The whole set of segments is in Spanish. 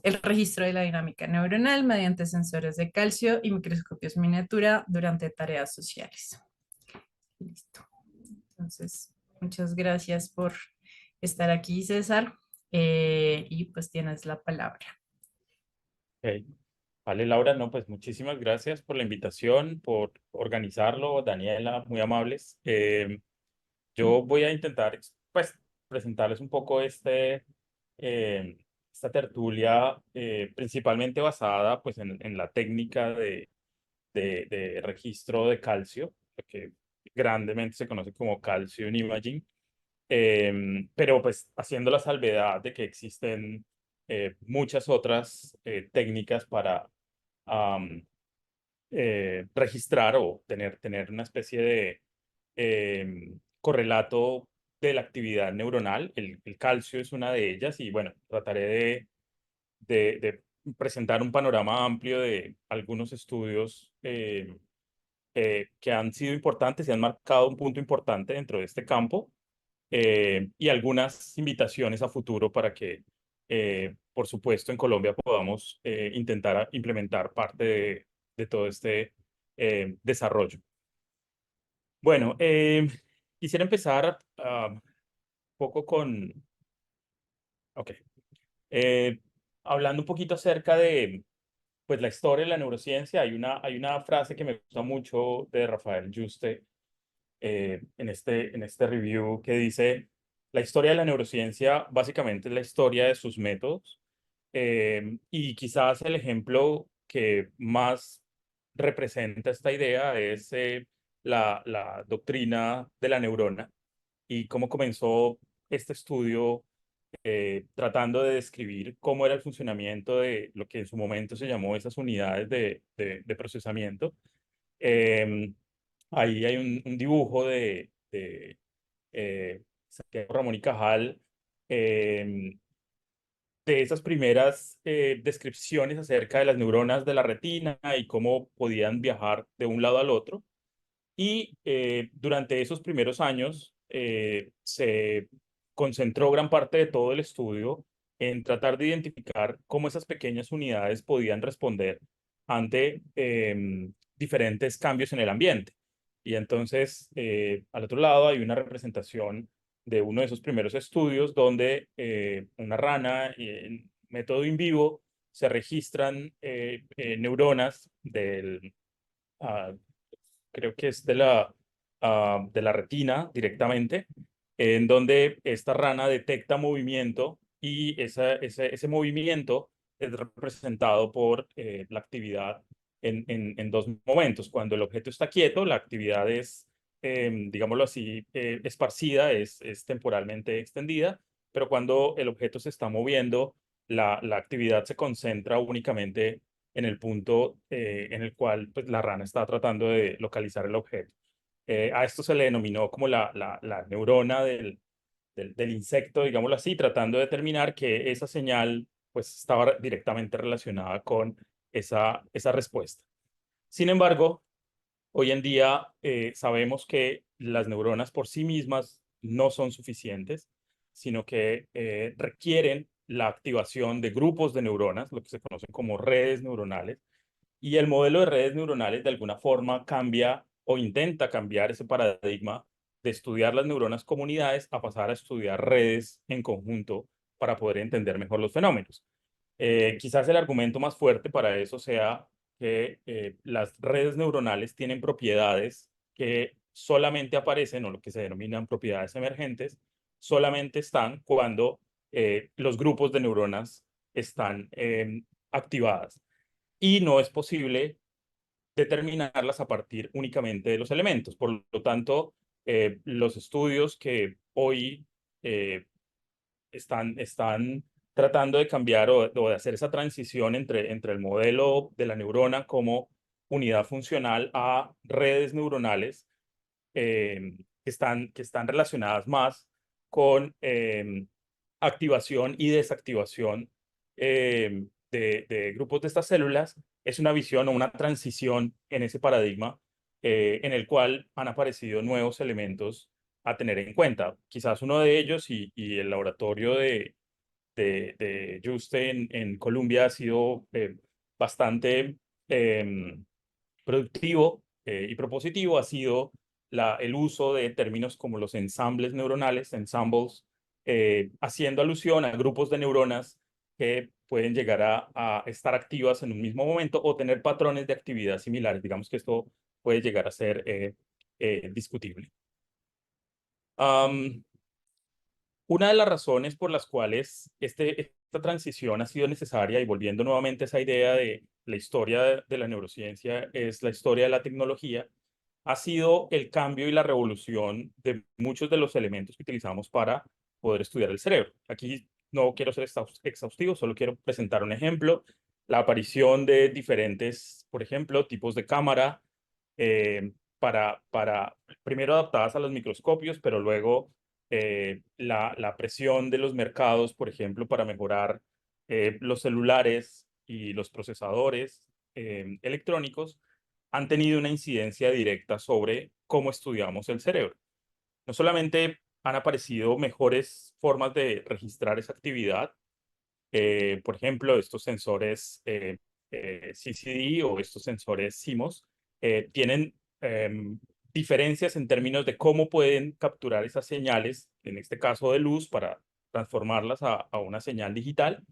el registro de la dinámica neuronal mediante sensores de calcio y microscopios miniatura durante tareas sociales. Listo. Entonces, muchas gracias por estar aquí, César, y pues tienes la palabra. Ok. Vale, Laura, no, pues muchísimas gracias por la invitación, por organizarlo, Daniela, muy amables. Yo voy a intentar, pues, presentarles un poco esta tertulia, principalmente basada, pues, en la técnica de registro de calcio, lo que grandemente se conoce como calcio imaging, pero pues haciendo la salvedad de que existen muchas otras técnicas para am, registrar o tener una especie de correlato de la actividad neuronal. El calcio es una de ellas y bueno, trataré de presentar un panorama amplio de algunos estudios que han sido importantes y han marcado un punto importante dentro de este campo, y algunas invitaciones a futuro para que, por supuesto, en Colombia podamos intentar implementar parte de todo este desarrollo. Bueno, quisiera empezar un poco con, ok, eh, hablando un poquito acerca de, pues, la historia de la neurociencia. Hay una frase que me gusta mucho de Rafael Yuste en este review que dice: la historia de la neurociencia básicamente es la historia de sus métodos, y quizás el ejemplo que más representa esta idea es la doctrina de la neurona y cómo comenzó este estudio, tratando de describir cómo era el funcionamiento de lo que en su momento se llamó esas unidades de procesamiento. Eh, Ahí hay un dibujo de Santiago Ramón y Cajal, eh, de esas primeras descripciones acerca de las neuronas de la retina y cómo podían viajar de un lado al otro. Y durante esos primeros años se concentró gran parte de todo el estudio en tratar de identificar cómo esas pequeñas unidades podían responder ante diferentes cambios en el ambiente. Y entonces, al otro lado hay una representación de uno de esos primeros estudios donde una rana, en método in vivo, se registran neuronas ah, creo que es de la retina directamente, en donde esta rana detecta movimiento y ese movimiento es representado por la actividad en dos momentos. Cuando el objeto está quieto, la actividad es, digámoslo así, esparcida, es temporalmente extendida, pero cuando el objeto se está moviendo, la actividad se concentra únicamente en el punto en el cual, pues, la rana está tratando de localizar el objeto. A esto se le denominó como la neurona del insecto, digámoslo así, tratando de determinar que esa señal, pues, estaba directamente relacionada con esa respuesta. Sin embargo, hoy en día sabemos que las neuronas por sí mismas no son suficientes, sino que requieren la activación de grupos de neuronas, lo que se conocen como redes neuronales, y el modelo de redes neuronales de alguna forma cambia o intenta cambiar ese paradigma de estudiar las neuronas como unidades a pasar a estudiar redes en conjunto para poder entender mejor los fenómenos. Quizás el argumento más fuerte para eso sea que las redes neuronales tienen propiedades que solamente aparecen, o lo que se denominan propiedades emergentes, solamente están cuando los grupos de neuronas están activadas, y no es posible determinarlas a partir únicamente de los elementos. Por lo tanto, los estudios que hoy eh, están tratando de cambiar o de hacer esa transición entre el modelo de la neurona como unidad funcional a redes neuronales, que están relacionadas más con activación y desactivación de grupos de estas células. Es una visión o una transición en ese paradigma, en el cual han aparecido nuevos elementos a tener en cuenta. Quizás uno de ellos, y el laboratorio de Juste en Colombia ha sido bastante productivo y propositivo ha sido el uso de términos como los ensambles neuronales, ensembles, haciendo alusión a grupos de neuronas que pueden llegar a estar activas en un mismo momento o tener patrones de actividad similares. Digamos que esto puede llegar a ser discutible. Una de las razones por las cuales esta transición ha sido necesaria, y volviendo nuevamente a esa idea de la historia de la neurociencia, es la historia de la tecnología, ha sido el cambio y la revolución de muchos de los elementos que utilizamos para poder estudiar el cerebro. Aquí no quiero ser exhaustivo, solo quiero presentar un ejemplo. La aparición de diferentes, por ejemplo, tipos de cámara, primero adaptadas a los microscopios, pero luego la presión de los mercados, por ejemplo, para mejorar los celulares y los procesadores electrónicos, han tenido una incidencia directa sobre cómo estudiamos el cerebro. No solamente han aparecido mejores formas de registrar esa actividad, por ejemplo, estos sensores CCD o estos sensores CMOS tienen diferencias en términos de cómo pueden capturar esas señales, en este caso de luz, para transformarlas a una señal digital,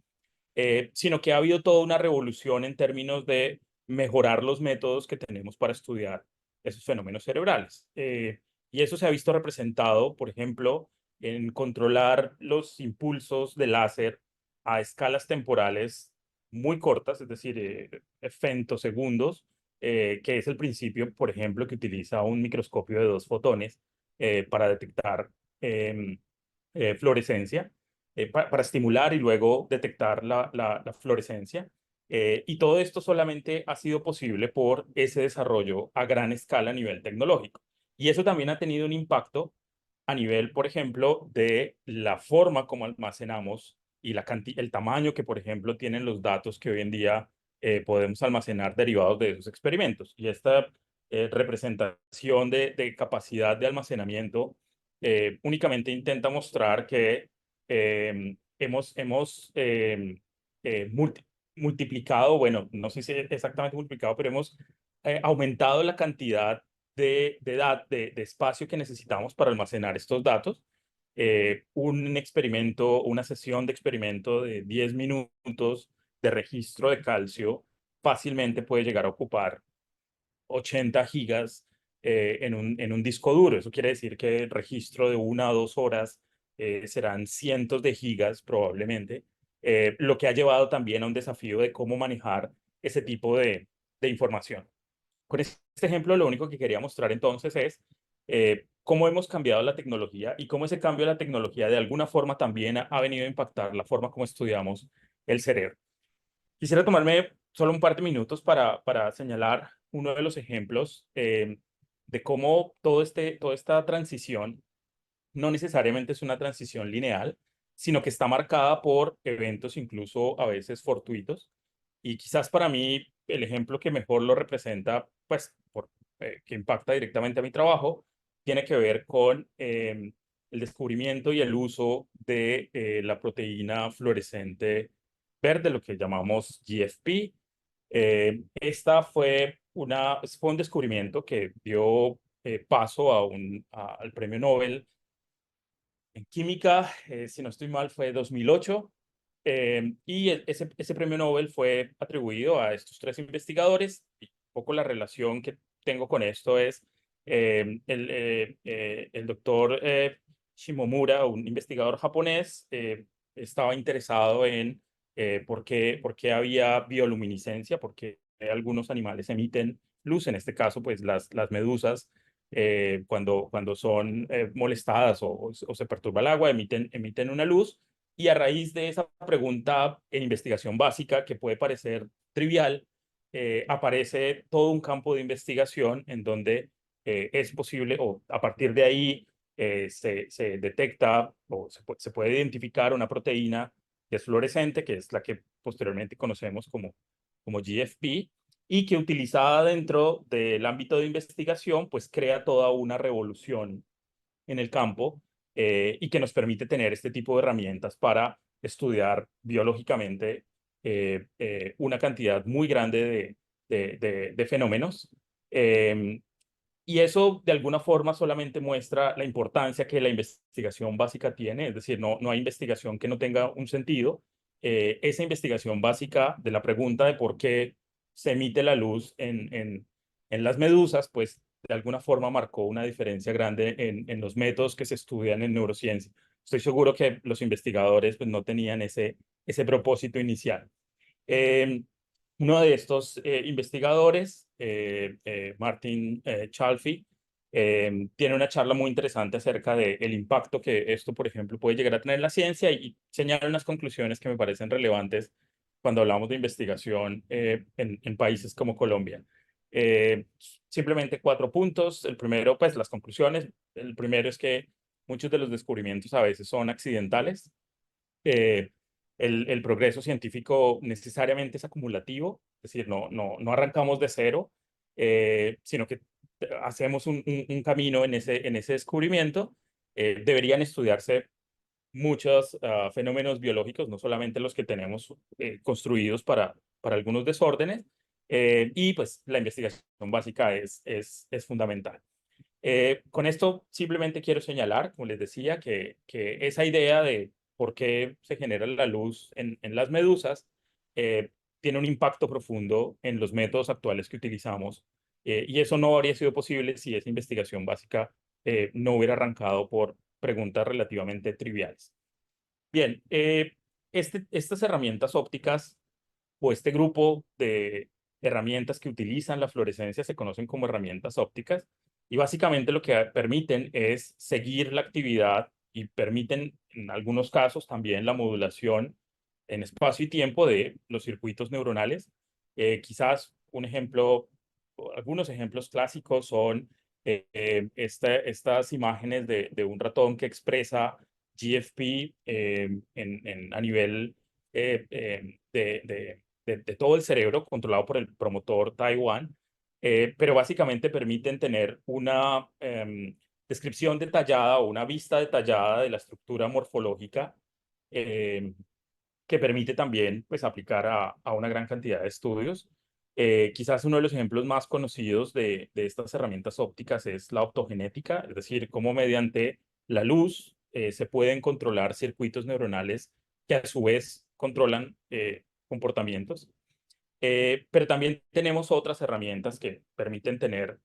sino que ha habido toda una revolución en términos de mejorar los métodos que tenemos para estudiar esos fenómenos cerebrales. Y eso se ha visto representado, por ejemplo, en controlar los impulsos de láser a escalas temporales muy cortas, es decir, femtosegundos, que es el principio, por ejemplo, que utiliza un microscopio de 2 fotones para detectar fluorescencia, para estimular y luego detectar la fluorescencia. Y todo esto solamente ha sido posible por ese desarrollo a gran escala a nivel tecnológico. Y eso también ha tenido un impacto a nivel, por ejemplo, de la forma como almacenamos y el tamaño que, por ejemplo, tienen los datos que hoy en día podemos almacenar derivados de esos experimentos. Y esta representación de capacidad de almacenamiento únicamente intenta mostrar que hemos multiplicado, bueno, no sé si exactamente multiplicado, pero hemos aumentado la cantidad de espacio que necesitamos para almacenar estos datos. Un experimento, una sesión de experimento de 10 minutos de registro de calcio fácilmente puede llegar a ocupar 80 gigas en un disco duro. Eso quiere decir que el registro de 1 a 2 horas serán cientos de gigas probablemente, lo que ha llevado también a un desafío de cómo manejar ese tipo de información. Con este ejemplo, lo único que quería mostrar entonces es cómo hemos cambiado la tecnología y cómo ese cambio de la tecnología de alguna forma también ha venido a impactar la forma como estudiamos el cerebro. Quisiera tomarme solo un par de minutos para señalar uno de los ejemplos de cómo toda esta transición no necesariamente es una transición lineal, sino que está marcada por eventos incluso a veces fortuitos. Y quizás para mí el ejemplo que mejor lo representa, pues, que impacta directamente a mi trabajo, tiene que ver con el descubrimiento y el uso de la proteína fluorescente verde, lo que llamamos GFP. Esta fue un descubrimiento que dio paso al premio Nobel en química, si no estoy mal, fue 2008. Y ese premio Nobel fue atribuido a estos 3 investigadores. Y un poco la relación que tengo con esto es el doctor Shimomura, un investigador japonés, estaba interesado en por qué había bioluminiscencia, por qué algunos animales emiten luz, en este caso, pues las medusas cuando son molestadas o se perturba el agua, emiten una luz. Y a raíz de esa pregunta en investigación básica, que puede parecer trivial, aparece todo un campo de investigación en donde es posible, o a partir de ahí se detecta o se puede identificar una proteína que es fluorescente, que es la que posteriormente conocemos como GFP, y que utilizada dentro del ámbito de investigación, pues crea toda una revolución en el campo y que nos permite tener este tipo de herramientas para estudiar biológicamente una cantidad muy grande de fenómenos. Y eso de alguna forma solamente muestra la importancia que la investigación básica tiene, es decir, no hay investigación que no tenga un sentido. Esa investigación básica de la pregunta de por qué se emite la luz en las medusas, pues de alguna forma marcó una diferencia grande en los métodos que se estudian en neurociencia. Estoy seguro que los investigadores pues, no tenían ese propósito inicial. Uno de estos investigadores, Martin Chalfie, tiene una charla muy interesante acerca del impacto que esto, por ejemplo, puede llegar a tener en la ciencia y señala unas conclusiones que me parecen relevantes cuando hablamos de investigación en países como Colombia. Eh, Simplemente 4 puntos. El primero, pues las conclusiones. El primero es que muchos de los descubrimientos a veces son accidentales. eh, el progreso científico necesariamente es acumulativo, es decir, no arrancamos de cero, sino que hacemos un camino en ese descubrimiento. Deberían estudiarse muchos fenómenos biológicos, no solamente los que tenemos construidos para algunos desórdenes, y pues la investigación básica es fundamental. Con esto simplemente quiero señalar, como les decía, que esa idea de por qué se genera la luz en las medusas eh, tiene un impacto profundo en los métodos actuales que utilizamos, y eso no habría sido posible si esa investigación básica no hubiera arrancado por preguntas relativamente triviales. Bien, estas herramientas ópticas o este grupo de herramientas que utilizan la fluorescencia se conocen como herramientas ópticas y básicamente lo que permiten es seguir la actividad y permiten en algunos casos también la modulación en espacio y tiempo de los circuitos neuronales. Quizás un ejemplo, o algunos ejemplos clásicos son estas imágenes de un ratón que expresa GFP a nivel de todo el cerebro, controlado por el promotor Taiwan, pero básicamente permiten tener una descripción detallada o una vista detallada de la estructura morfológica eh, que permite también pues, aplicar a una gran cantidad de estudios. Quizás uno de los ejemplos más conocidos de estas herramientas ópticas es la optogenética, es decir, cómo mediante la luz se pueden controlar circuitos neuronales que a su vez controlan comportamientos. Pero también tenemos otras herramientas que permiten tener,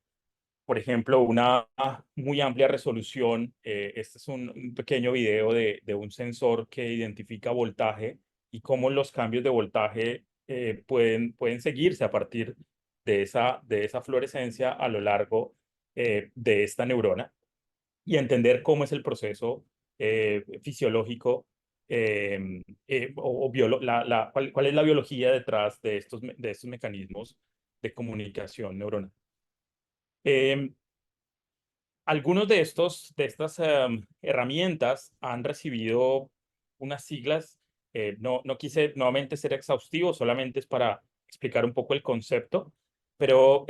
por ejemplo, una muy amplia resolución. Este es un pequeño video de un sensor que identifica voltaje y cómo los cambios de voltaje pueden seguirse a partir de esa fluorescencia a lo largo de esta neurona y entender cómo es el proceso fisiológico cuál es la biología detrás de estos mecanismos de comunicación neuronal. Eh, Algunos de estas herramientas han recibido unas siglas. No quise nuevamente ser exhaustivo, solamente es para explicar un poco el concepto, pero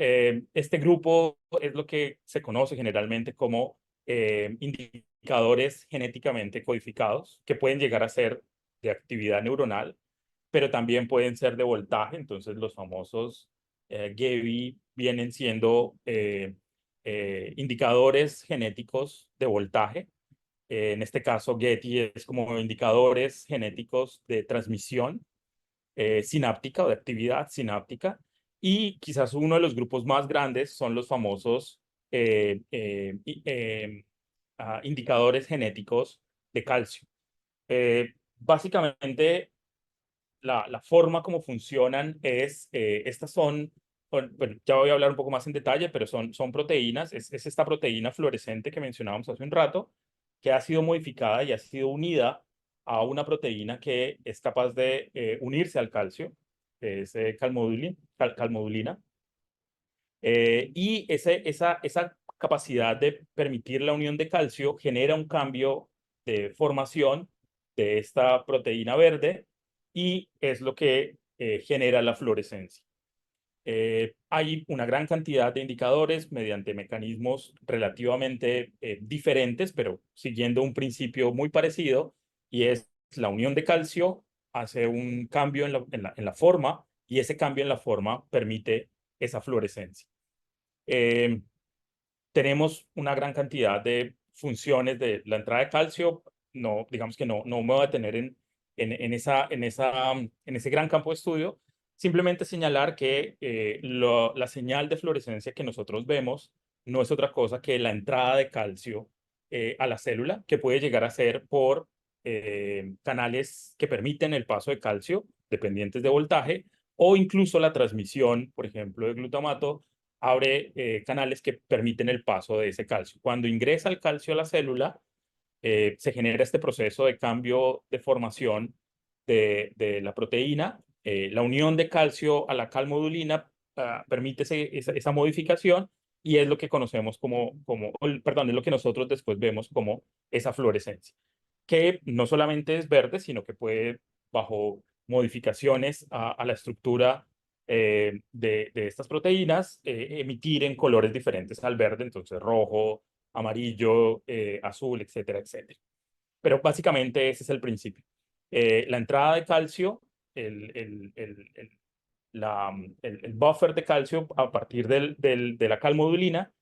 este grupo es lo que se conoce generalmente como indicadores genéticamente codificados, que pueden llegar a ser de actividad neuronal, pero también pueden ser de voltaje. Entonces los famosos GEVI vienen siendo indicadores genéticos de voltaje. En este caso, Getty es como indicadores genéticos de transmisión sináptica o de actividad sináptica. Y quizás uno de los grupos más grandes son los famosos indicadores genéticos de calcio. Básicamente, la forma como funcionan estas bueno, ya voy a hablar un poco más en detalle, pero son proteínas, es esta proteína fluorescente que mencionábamos hace un rato, que ha sido modificada y ha sido unida a una proteína que es capaz de unirse al calcio, que es calmodulina. Y esa capacidad de permitir la unión de calcio genera un cambio de formación de esta proteína verde y es lo que genera la fluorescencia. Hay una gran cantidad de indicadores mediante mecanismos relativamente diferentes, pero siguiendo un principio muy parecido, y es la unión de calcio hace un cambio en la forma y ese cambio en la forma permite esa fluorescencia. Tenemos una gran cantidad de funciones de la entrada de calcio. No, digamos que no me voy a detener en ese gran campo de estudio. Simplemente señalar que la señal de fluorescencia que nosotros vemos no es otra cosa que la entrada de calcio a la célula, que puede llegar a ser por canales que permiten el paso de calcio dependientes de voltaje, o incluso la transmisión, por ejemplo, de glutamato abre canales que permiten el paso de ese calcio. Cuando ingresa el calcio a la célula, se genera este proceso de cambio de formación de la proteína. La unión de calcio a la calmodulina permite esa modificación y es lo que conocemos perdón, es lo que nosotros después vemos como esa fluorescencia, que no solamente es verde, sino que puede, bajo modificaciones a la estructura de estas proteínas, emitir en colores diferentes al verde, entonces rojo, amarillo, azul, etcétera, etcétera. Pero básicamente ese es el principio. La entrada de calcio, el, el, el, el, el buffer de calcio a partir de la calmodulina,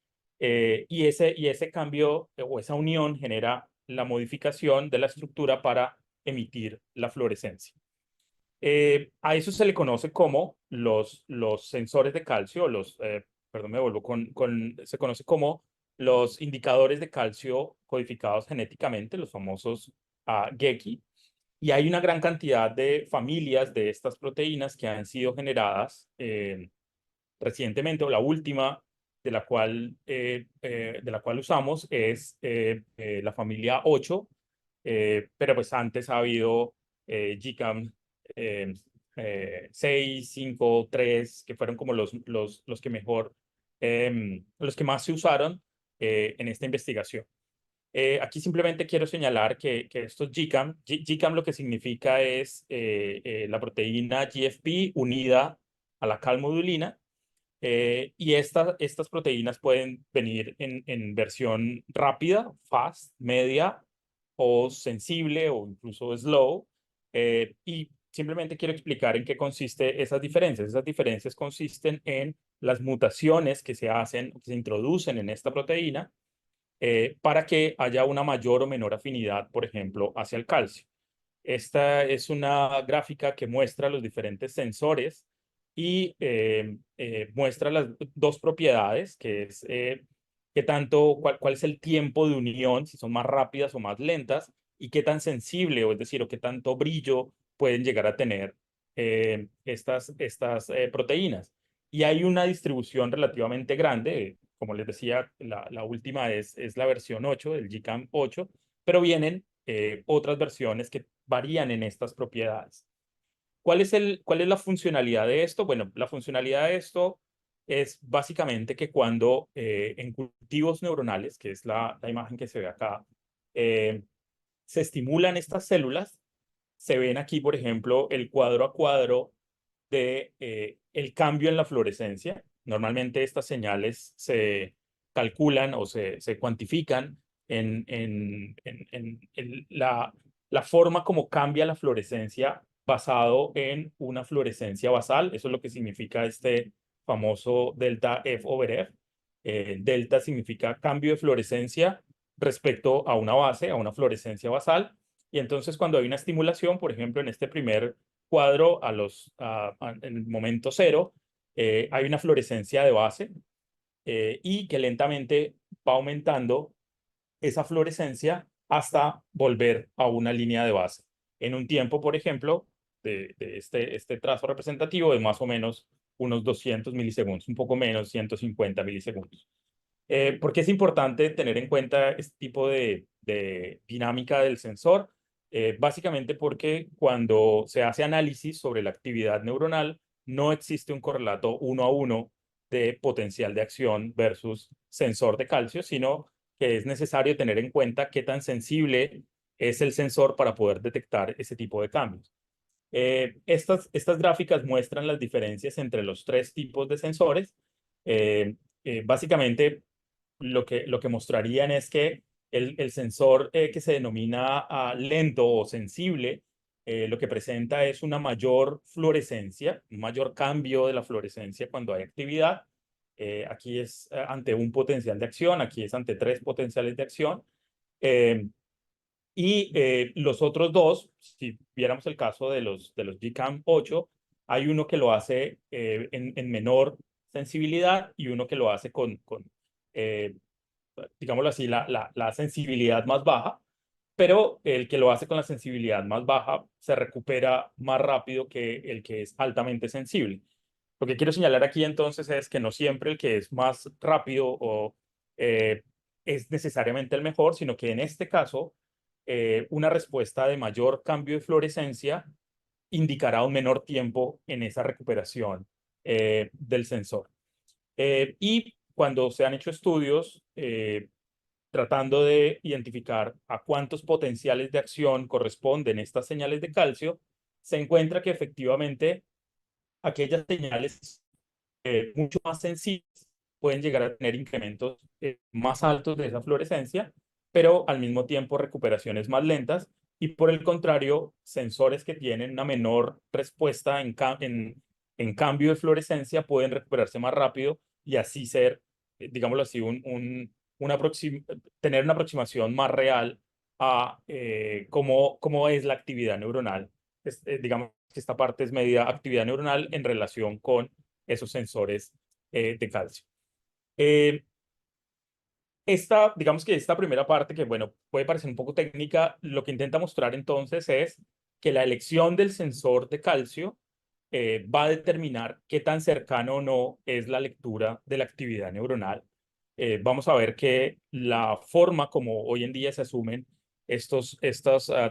y ese cambio o esa unión genera la modificación de la estructura para emitir la fluorescencia. A eso se le conoce como los sensores de calcio, perdón, me vuelvo se conoce como los indicadores de calcio codificados genéticamente, los famosos GECI. Y hay una gran cantidad de familias de estas proteínas que han sido generadas recientemente, o la última de la cual usamos es la familia 8, pero pues antes ha habido GCAM 6, 5, 3, que fueron como los que mejor, los que más se usaron en esta investigación. Aquí simplemente quiero señalar que estos GCAM lo que significa es la proteína GFP unida a la calmodulina, y estas proteínas pueden venir en versión rápida, fast, media o sensible o incluso slow. Y simplemente quiero explicar en qué consiste esas diferencias. Esas diferencias consisten en las mutaciones que se hacen, que se introducen en esta proteína para que haya una mayor o menor afinidad, por ejemplo, hacia el calcio. Esta es una gráfica que muestra los diferentes sensores y muestra las dos propiedades, que es cuál es el tiempo de unión, si son más rápidas o más lentas, y qué tan sensible, o es decir, o qué tanto brillo pueden llegar a tener estas proteínas. Y hay una distribución relativamente grande. Como les decía, la última es la versión 8, el GCAM 8, pero vienen otras versiones que varían en estas propiedades. ¿Cuál es la funcionalidad de esto? Bueno, la funcionalidad de esto es básicamente que cuando en cultivos neuronales, que es la imagen que se ve acá, se estimulan estas células, se ven aquí, por ejemplo, el cuadro a cuadro de el cambio en la fluorescencia. Normalmente estas señales se calculan o se cuantifican en la forma como cambia la fluorescencia basado en una fluorescencia basal. Eso es lo que significa este famoso delta F over F. Delta significa cambio de fluorescencia respecto a una base, a una fluorescencia basal. Y entonces cuando hay una estimulación, por ejemplo, en este primer cuadro en el momento cero, hay una fluorescencia de base y que lentamente va aumentando esa fluorescencia hasta volver a una línea de base. En un tiempo, por ejemplo, de este trazo representativo de más o menos unos 200 milisegundos, un poco menos, 150 milisegundos. ¿Por qué es importante tener en cuenta este tipo de dinámica del sensor? Básicamente porque cuando se hace análisis sobre la actividad neuronal, no existe un correlato 1 a 1 de potencial de acción versus sensor de calcio, sino que es necesario tener en cuenta qué tan sensible es el sensor para poder detectar ese tipo de cambios. Estas gráficas muestran las diferencias entre los tres tipos de sensores. Básicamente, lo que mostrarían es que El sensor que se denomina lento o sensible, lo que presenta es una mayor fluorescencia, un mayor cambio de la fluorescencia cuando hay actividad. Aquí es ante un potencial de acción, aquí es ante 3 potenciales de acción. Los otros dos, si viéramos el caso de los GCAM 8, hay uno que lo hace en menor sensibilidad y uno que lo hace con digámoslo así, la sensibilidad más baja, pero el que lo hace con la sensibilidad más baja se recupera más rápido que el que es altamente sensible. Lo que quiero señalar aquí entonces es que no siempre el que es más rápido eh, es necesariamente el mejor, sino que en este caso una respuesta de mayor cambio de fluorescencia indicará un menor tiempo en esa recuperación del sensor. Y cuando se han hecho estudios tratando de identificar a cuántos potenciales de acción corresponden estas señales de calcio, se encuentra que efectivamente aquellas señales mucho más sensibles pueden llegar a tener incrementos más altos de esa fluorescencia, pero al mismo tiempo recuperaciones más lentas. Y por el contrario, sensores que tienen una menor respuesta en cambio de fluorescencia pueden recuperarse más rápido y así ser, digámoslo así, tener una aproximación más real a cómo es la actividad neuronal. Digamos que esta parte es medida actividad neuronal en relación con esos sensores de calcio. Digamos que esta primera parte, que bueno, puede parecer un poco técnica, lo que intenta mostrar entonces es que la elección del sensor de calcio va a determinar qué tan cercano o no es la lectura de la actividad neuronal. Vamos a ver que la forma como hoy en día se asumen estas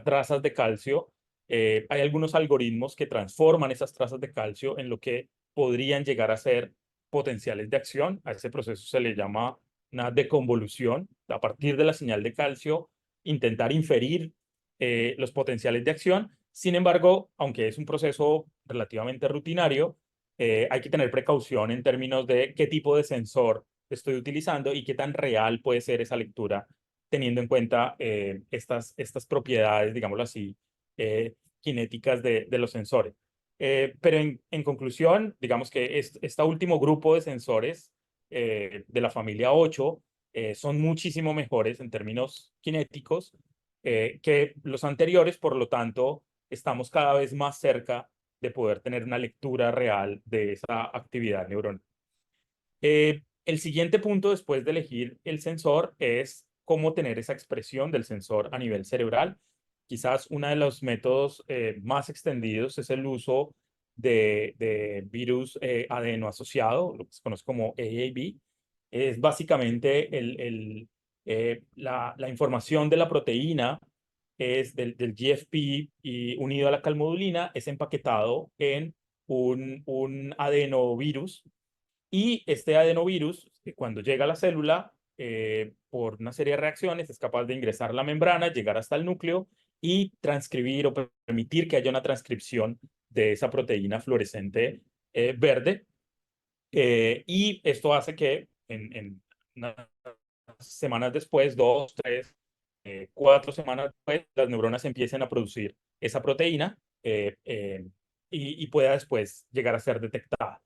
trazas de calcio, hay algunos algoritmos que transforman esas trazas de calcio en lo que podrían llegar a ser potenciales de acción. A ese proceso se le llama una deconvolución. A partir de la señal de calcio, intentar inferir los potenciales de acción. Sin embargo, aunque es un proceso relativamente rutinario, hay que tener precaución en términos de qué tipo de sensor estoy utilizando y qué tan real puede ser esa lectura, teniendo en cuenta estas propiedades, digámoslo así, cinéticas de los sensores. Pero en conclusión, digamos que este último grupo de sensores de la familia 8 son muchísimo mejores en términos cinéticos que los anteriores, por lo tanto, estamos cada vez más cerca de poder tener una lectura real de esa actividad neuronal. El siguiente punto después de elegir el sensor es cómo tener esa expresión del sensor a nivel cerebral. Quizás uno de los métodos más extendidos es el uso de virus adeno asociado, lo que se conoce como AAV. Es básicamente la información de la proteína es del GFP y unido a la calmodulina es empaquetado en un adenovirus y este adenovirus, cuando llega a la célula, por una serie de reacciones, es capaz de ingresar la membrana, llegar hasta el núcleo y transcribir o permitir que haya una transcripción de esa proteína fluorescente verde. Y esto hace que en unas semanas después, 2, 3, 4 semanas después, las neuronas empiecen a producir esa proteína y pueda después llegar a ser detectada.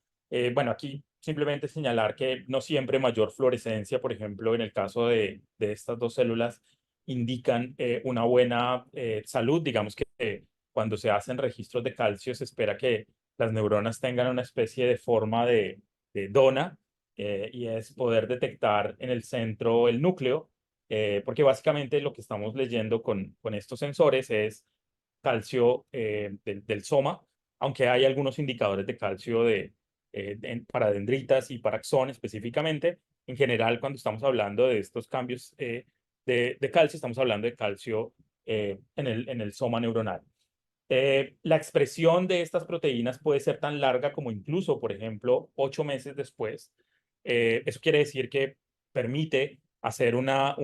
Bueno, aquí simplemente señalar que no siempre mayor fluorescencia, por ejemplo, en el caso de estas dos células, indican una buena salud. Digamos que cuando se hacen registros de calcio se espera que las neuronas tengan una especie de forma de dona y es poder detectar en el centro el núcleo, porque básicamente lo que estamos leyendo con estos sensores es calcio del soma, aunque hay algunos indicadores de calcio para dendritas y para axón específicamente. En general, cuando estamos hablando de estos cambios de calcio, estamos hablando de calcio en el soma neuronal. La expresión de estas proteínas puede ser tan larga como incluso, por ejemplo, 8 meses después. Eso quiere decir que permite hacer una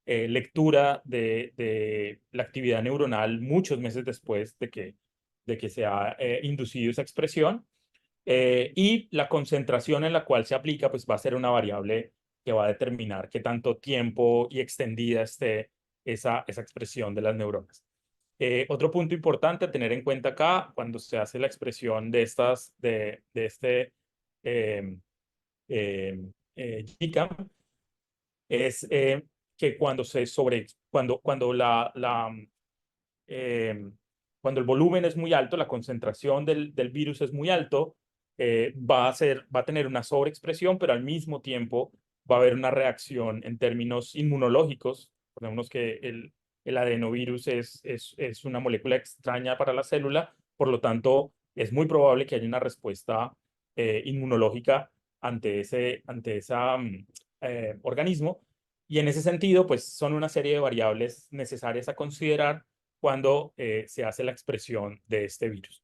lectura de la actividad neuronal muchos meses después de que se ha inducido esa expresión. Y la concentración en la cual se aplica pues va a ser una variable que va a determinar qué tanto tiempo y extendida esté esa expresión de las neuronas. Otro punto importante a tener en cuenta acá, cuando se hace la expresión de este eh, GCAM, es que eh, cuando el volumen es muy alto, la concentración del virus es muy alto, va a tener una sobreexpresión, pero al mismo tiempo va a haber una reacción en términos inmunológicos. Recordemos que el adenovirus es una molécula extraña para la célula, por lo tanto, es muy probable que haya una respuesta inmunológica ante ese organismo. Y en ese sentido, pues son una serie de variables necesarias a considerar cuando se hace la expresión de este virus.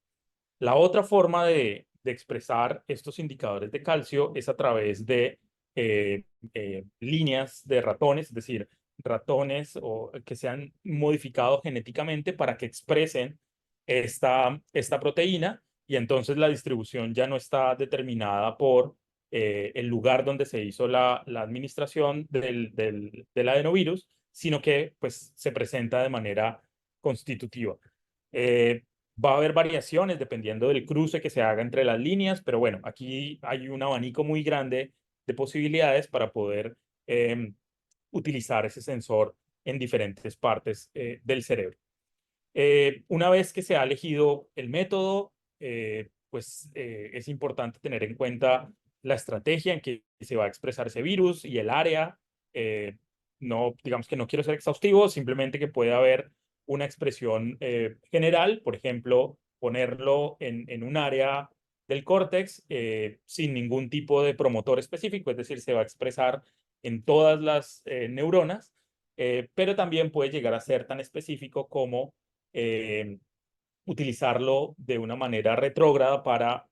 La otra forma de expresar estos indicadores de calcio es a través de líneas de ratones, es decir, ratones que se han modificado genéticamente para que expresen esta proteína, y entonces la distribución ya no está determinada por el lugar donde se hizo la administración del adenovirus, sino que pues, se presenta de manera constitutiva. Eh, Va a haber variaciones dependiendo del cruce que se haga entre las líneas, pero bueno, aquí hay un abanico muy grande de posibilidades para poder utilizar ese sensor en diferentes partes del cerebro. Una vez que se ha elegido el método, es importante tener en cuenta la estrategia en que se va a expresar ese virus y el área. No, digamos que no quiero ser exhaustivo, simplemente que puede haber una expresión general, por ejemplo, ponerlo en un área del córtex sin ningún tipo de promotor específico, es decir, se va a expresar en todas las neuronas, pero también puede llegar a ser tan específico como eh, utilizarlo de una manera retrógrada para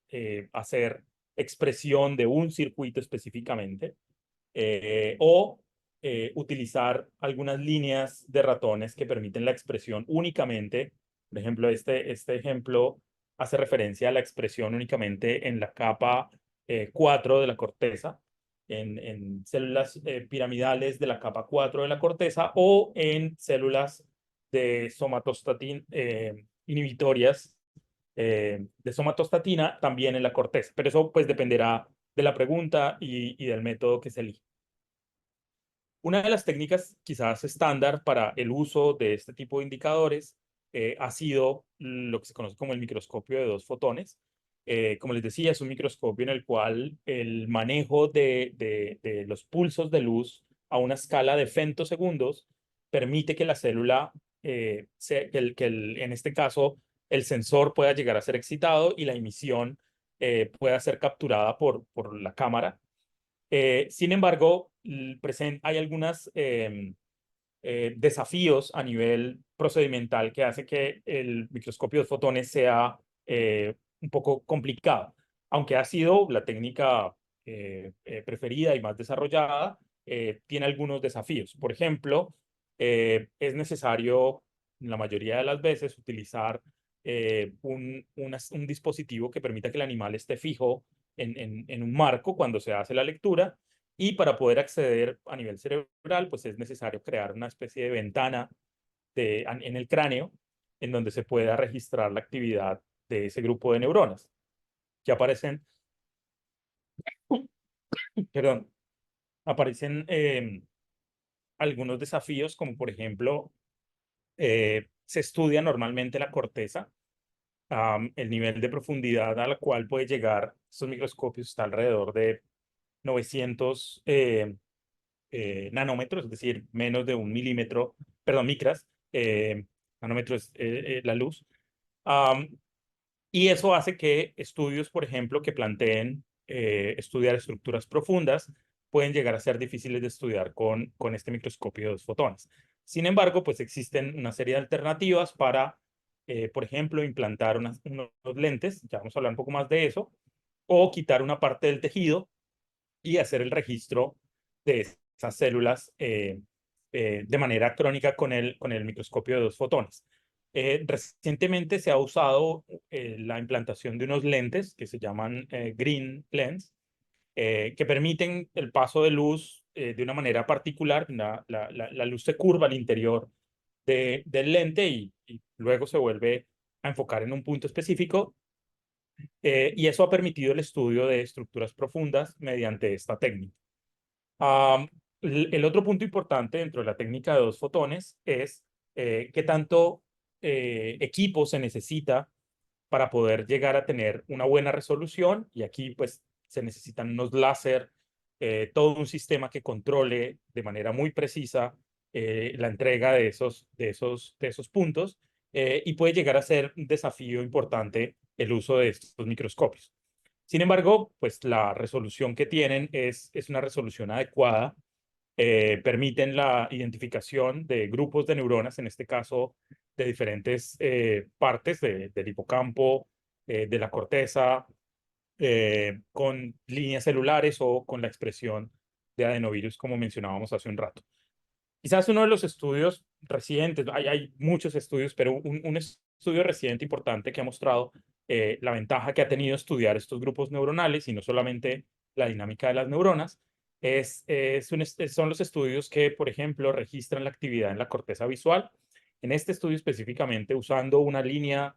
hacer expresión de un circuito específicamente, o utilizar algunas líneas de ratones que permiten la expresión únicamente. Por ejemplo, este ejemplo hace referencia a la expresión únicamente en la capa 4 de la corteza, en células piramidales de la capa 4 de la corteza, o en células de somatostatina inhibitorias de somatostatina también en la corteza. Pero eso pues dependerá de la pregunta y del método que se elige. Una de las técnicas quizás estándar para el uso de este tipo de indicadores ha sido lo que se conoce como el microscopio de dos fotones. Como les decía, es un microscopio en el cual el manejo de los pulsos de luz a una escala de femtosegundos permite que la célula, en este caso, el sensor pueda llegar a ser excitado y la emisión pueda ser capturada por la cámara. Sin embargo, hay algunos desafíos a nivel procedimental que hace que el microscopio de fotones sea un poco complicado. Aunque ha sido la técnica preferida y más desarrollada, tiene algunos desafíos. Por ejemplo, es necesario, la mayoría de las veces, utilizar un dispositivo que permita que el animal esté fijo en un marco cuando se hace la lectura, y para poder acceder a nivel cerebral, pues es necesario crear una especie de ventana en el cráneo en donde se pueda registrar la actividad de ese grupo de neuronas que aparecen, perdón, aparecen algunos desafíos, como por ejemplo, se estudia normalmente la corteza. El nivel de profundidad a la cual puede llegar estos microscopios está alrededor de 900 nanómetros, es decir, menos de 1 milímetro, perdón, micras, nanómetro es la luz. Um, y eso hace que estudios, por ejemplo, que planteen estudiar estructuras profundas, pueden llegar a ser difíciles de estudiar con este microscopio de dos fotones. Sin embargo, pues existen una serie de alternativas para, por ejemplo, implantar unos lentes, ya vamos a hablar un poco más de eso, o quitar una parte del tejido y hacer el registro de esas células de manera crónica con el microscopio de dos fotones. Recientemente se ha usado la implantación de unos lentes que se llaman Green Lens, que permiten el paso de luz de una manera particular. La luz se curva al interior del lente y luego se vuelve a enfocar en un punto específico, y eso ha permitido el estudio de estructuras profundas mediante esta técnica. El otro punto importante dentro de la técnica de dos fotones es qué tanto equipo se necesita para poder llegar a tener una buena resolución, y aquí pues se necesitan unos láser, todo un sistema que controle de manera muy precisa la entrega de esos puntos, y puede llegar a ser un desafío importante el uso de estos microscopios. Sin embargo, pues la resolución que tienen es una resolución adecuada, permiten la identificación de grupos de neuronas, en este caso de diferentes partes del hipocampo, de la corteza, con líneas celulares o con la expresión de adenovirus, como mencionábamos hace un rato. Quizás uno de los estudios recientes, hay muchos estudios, pero un estudio reciente importante que ha mostrado la ventaja que ha tenido estudiar estos grupos neuronales y no solamente la dinámica de las neuronas, son los estudios que, por ejemplo, registran la actividad en la corteza visual. En este estudio específicamente, usando una línea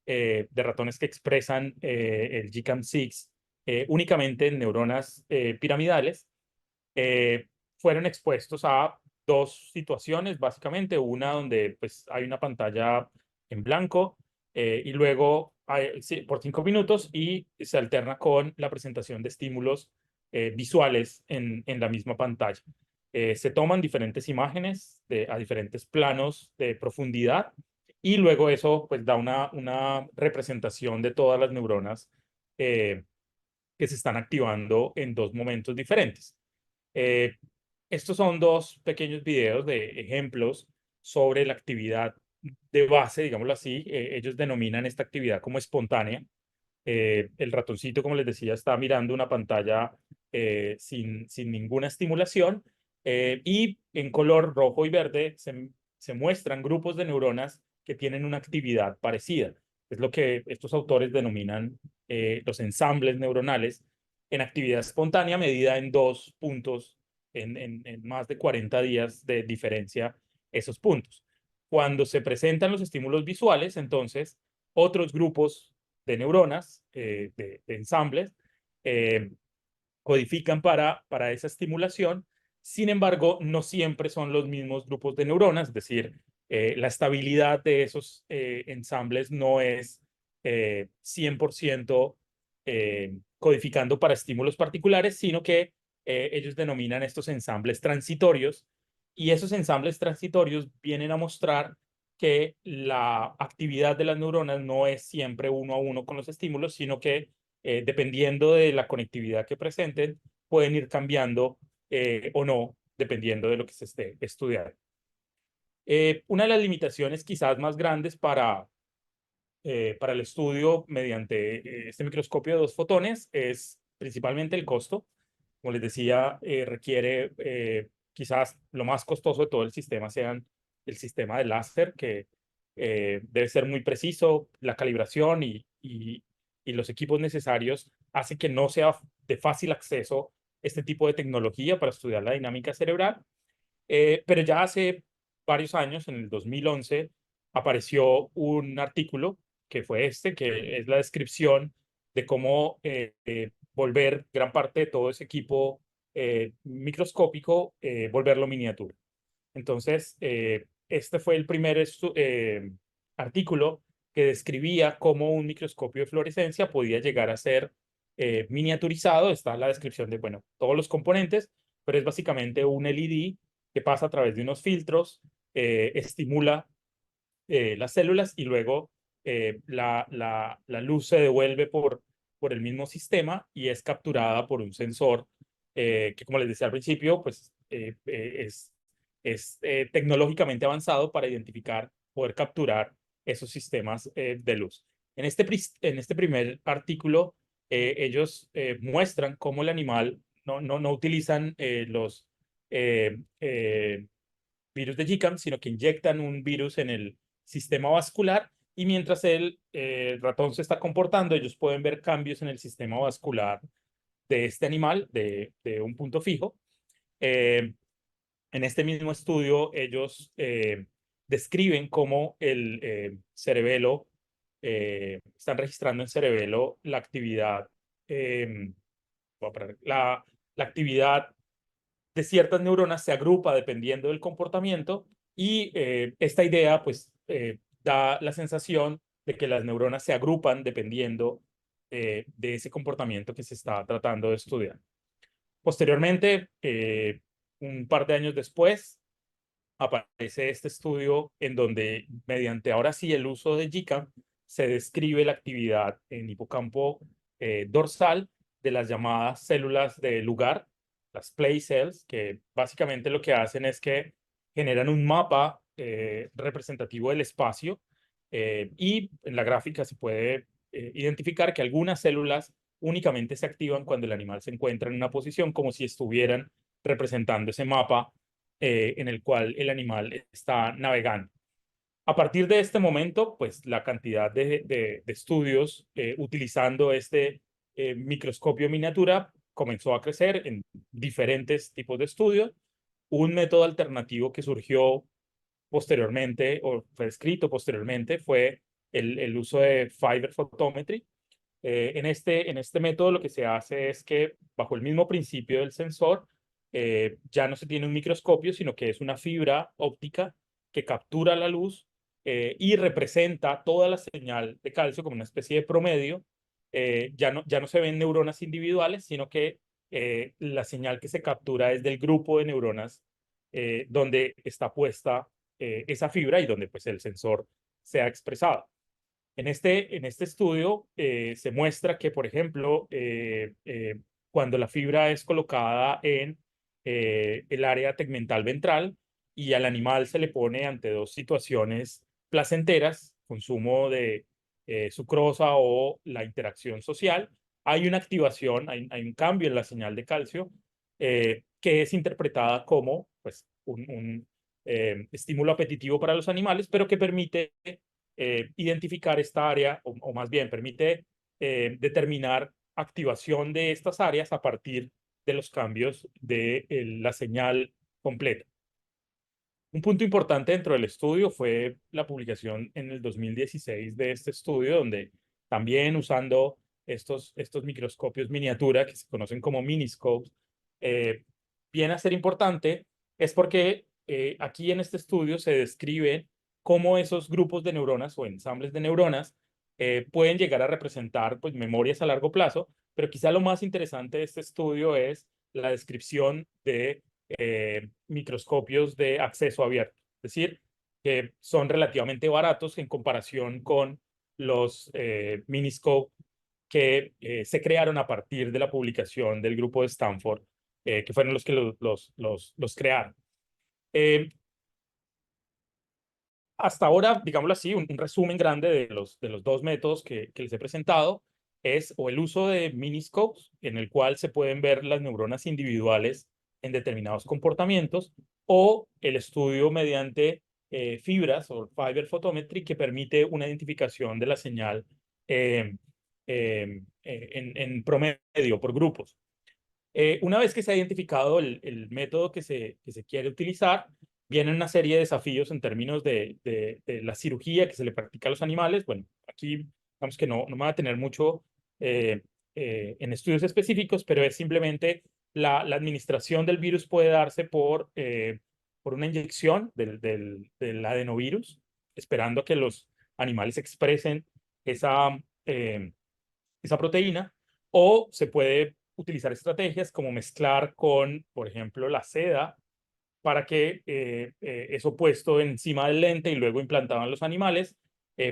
de ratones que expresan el GCAM6 únicamente en neuronas piramidales, fueron expuestos a dos situaciones, básicamente. Una donde pues, hay una pantalla en blanco, y luego sí, por 5 minutos, y se alterna con la presentación de estímulos visuales en la misma pantalla. Se toman diferentes imágenes a diferentes planos de profundidad, y luego eso pues, da una representación de todas las neuronas que se están activando en dos momentos diferentes. Eh, Estos son dos pequeños videos de ejemplos sobre la actividad de base, digámoslo así. Ellos denominan esta actividad como espontánea. El ratoncito, como les decía, está mirando una pantalla sin ninguna estimulación, y en color rojo y verde se muestran grupos de neuronas que tienen una actividad parecida. Es lo que estos autores denominan los ensambles neuronales en actividad espontánea medida en 2 puntos, en más de 40 días de diferencia esos puntos. Cuando se presentan los estímulos visuales, entonces otros grupos de neuronas, de ensambles, eh, codifican para esa estimulación. Sin embargo, no siempre son los mismos grupos de neuronas, es decir, la estabilidad de esos ensambles no es 100% codificando para estímulos particulares, sino que ellos denominan estos ensambles transitorios, y esos ensambles transitorios vienen a mostrar que la actividad de las neuronas no es siempre uno a uno con los estímulos, sino que dependiendo de la conectividad que presenten, pueden ir cambiando o no, dependiendo de lo que se esté estudiando. Una de las limitaciones quizás más grandes para el estudio mediante este microscopio de dos fotones es principalmente el costo. Como les decía, requiere quizás lo más costoso de todo el sistema sean el sistema de láser, que debe ser muy preciso. La calibración y los equipos necesarios hacen que no sea de fácil acceso este tipo de tecnología para estudiar la dinámica cerebral. Pero ya hace varios años, en el 2011, apareció un artículo que fue que es la descripción de cómo volver gran parte de todo ese equipo microscópico, volverlo miniatura. Entonces, este fue el primer artículo que describía cómo un microscopio de fluorescencia podía llegar a ser miniaturizado. Está la descripción de, bueno, todos los componentes, pero es básicamente un LED que pasa a través de unos filtros, estimula las células, y luego la luz se devuelve por el mismo sistema y es capturada por un sensor que, como les decía al principio, pues es tecnológicamente avanzado para identificar, poder capturar esos sistemas de luz. En este primer artículo, ellos muestran cómo el animal no utilizan los virus de GCAM, sino que inyectan un virus en el sistema vascular, y mientras el ratón se está comportando, ellos pueden ver cambios en el sistema vascular de este animal, de un punto fijo. En este mismo estudio, ellos describen cómo el cerebelo, están registrando en cerebelo la actividad, voy a poner, la actividad de ciertas neuronas se agrupa dependiendo del comportamiento y esta idea pues da la sensación de que las neuronas se agrupan dependiendo de ese comportamiento que se está tratando de estudiar. Posteriormente, un par de años después, aparece este estudio en donde, mediante ahora sí el uso de GCAM, se describe la actividad en hipocampo dorsal de las llamadas células de lugar, las play cells, que básicamente lo que hacen es que generan un mapa representativo del espacio y en la gráfica se puede identificar que algunas células únicamente se activan cuando el animal se encuentra en una posición como si estuvieran representando ese mapa en el cual el animal está navegando. A partir de este momento, pues la cantidad de estudios utilizando este microscopio miniatura comenzó a crecer en diferentes tipos de estudios. Un método alternativo que surgió posteriormente o fue escrito posteriormente fue el uso de fiber photometry. En este método lo que se hace es que bajo el mismo principio del sensor, ya no se tiene un microscopio, sino que es una fibra óptica que captura la luz y representa toda la señal de calcio como una especie de promedio. Ya no se ven neuronas individuales, sino que la señal que se captura es del grupo de neuronas donde está puesta esa fibra y donde pues el sensor se ha expresado. En este estudio se muestra que, por ejemplo, cuando la fibra es colocada en el área tegmental ventral y al animal se le pone ante dos situaciones placenteras, consumo de sucrosa o la interacción social, hay una activación, hay un cambio en la señal de calcio que es interpretada como pues, un estímulo apetitivo para los animales, pero que permite identificar esta área, o más bien permite determinar activación de estas áreas a partir de los cambios de la señal completa. Un punto importante dentro del estudio fue la publicación en el 2016 de este estudio, donde también usando estos microscopios miniatura que se conocen como miniscopes, viene a ser importante, es porque aquí en este estudio se describe cómo esos grupos de neuronas o ensambles de neuronas pueden llegar a representar pues, memorias a largo plazo, pero quizá lo más interesante de este estudio es la descripción de microscopios de acceso abierto, es decir, que son relativamente baratos en comparación con los miniscope que se crearon a partir de la publicación del grupo de Stanford, que fueron los que los crearon. Hasta ahora, digámoslo así, un resumen grande de los dos métodos que les he presentado es o el uso de miniscopes, en el cual se pueden ver las neuronas individuales en determinados comportamientos, o el estudio mediante fibras o fiber photometry, que permite una identificación de la señal en promedio por grupos. Una vez que se ha identificado el método que se quiere utilizar, vienen una serie de desafíos en términos de la cirugía que se le practica a los animales. Bueno, aquí digamos que no me va a tener mucho en estudios específicos, pero es simplemente la administración del virus puede darse por una inyección del adenovirus, esperando que los animales expresen esa, esa proteína, o se puede utilizar estrategias como mezclar con, por ejemplo, la seda para que eso puesto encima del lente y luego implantado en los animales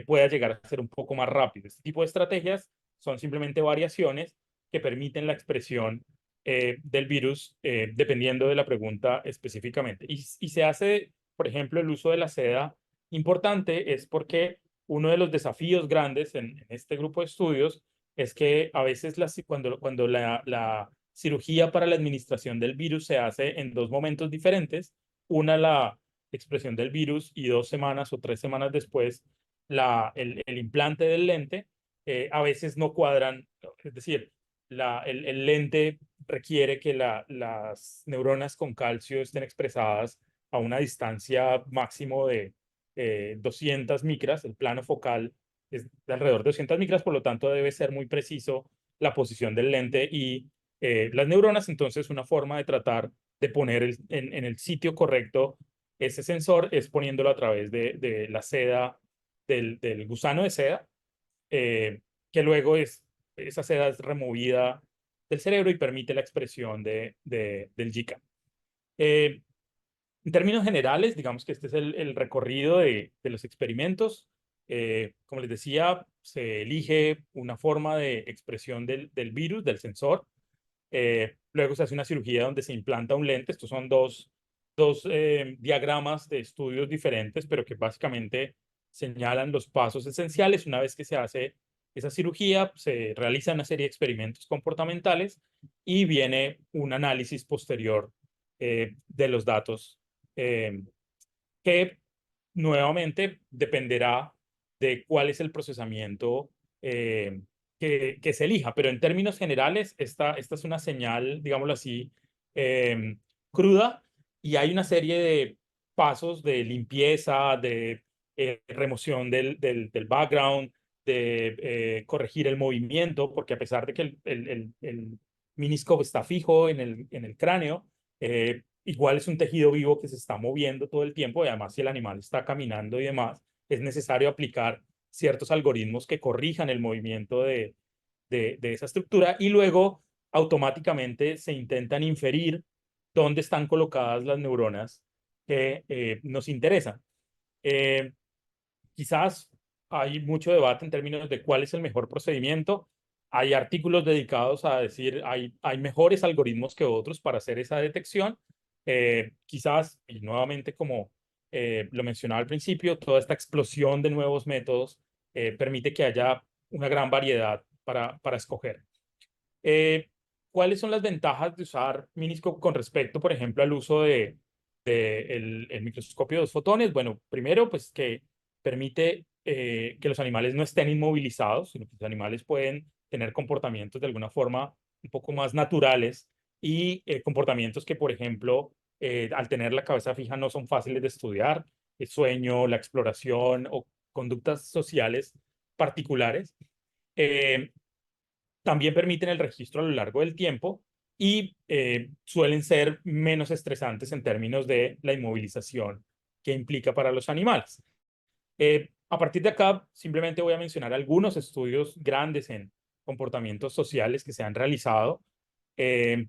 pueda llegar a ser un poco más rápido. Este tipo de estrategias son simplemente variaciones que permiten la expresión del virus dependiendo de la pregunta específicamente. Y se hace, por ejemplo, el uso de la seda importante es porque uno de los desafíos grandes en este grupo de estudios es que a veces cuando la cirugía para la administración del virus se hace en dos momentos diferentes, una la expresión del virus y 2 semanas o 3 semanas después el implante del lente, a veces no cuadran, es decir, el lente requiere que las neuronas con calcio estén expresadas a una distancia máximo de 200 micras. El plano focal es de alrededor de 200 micras, por lo tanto debe ser muy preciso la posición del lente y las neuronas. Entonces, una forma de tratar de poner en el sitio correcto ese sensor es poniéndolo a través de la seda, del gusano de seda, que luego esa seda es removida del cerebro y permite la expresión del GCAP. En términos generales, digamos que este es el recorrido de los experimentos. Como les decía, se elige una forma de expresión del virus, del sensor. Luego se hace una cirugía donde se implanta un lente. Estos son dos diagramas de estudios diferentes, pero que básicamente señalan los pasos esenciales. Una vez que se hace esa cirugía, se realiza una serie de experimentos comportamentales y viene un análisis posterior de los datos, que nuevamente dependerá de cuál es el procesamiento que se elija. Pero en términos generales, esta es una señal, digámoslo así, cruda, y hay una serie de pasos de limpieza, de remoción del background, de corregir el movimiento, porque a pesar de que el miniscope está fijo en el cráneo, igual es un tejido vivo que se está moviendo todo el tiempo, y además si el animal está caminando y demás, es necesario aplicar ciertos algoritmos que corrijan el movimiento de esa estructura, y luego automáticamente se intentan inferir dónde están colocadas las neuronas que nos interesan. Eh, Quizás hay mucho debate en términos de cuál es el mejor procedimiento. Hay artículos dedicados a decir hay mejores algoritmos que otros para hacer esa detección. Quizás, y nuevamente como lo mencionaba al principio, toda esta explosión de nuevos métodos permite que haya una gran variedad para escoger. Eh, ¿Cuáles son las ventajas de usar Miniscope con respecto, por ejemplo, al uso de el microscopio de dos fotones? Bueno, primero, pues que permite que los animales no estén inmovilizados, sino que los animales pueden tener comportamientos de alguna forma un poco más naturales, y comportamientos que, por ejemplo, al tener la cabeza fija no son fáciles de estudiar: el sueño, la exploración o conductas sociales particulares. Eh, También permiten el registro a lo largo del tiempo y suelen ser menos estresantes en términos de la inmovilización que implica para los animales. A partir de acá, simplemente voy a mencionar algunos estudios grandes en comportamientos sociales que se han realizado. Eh,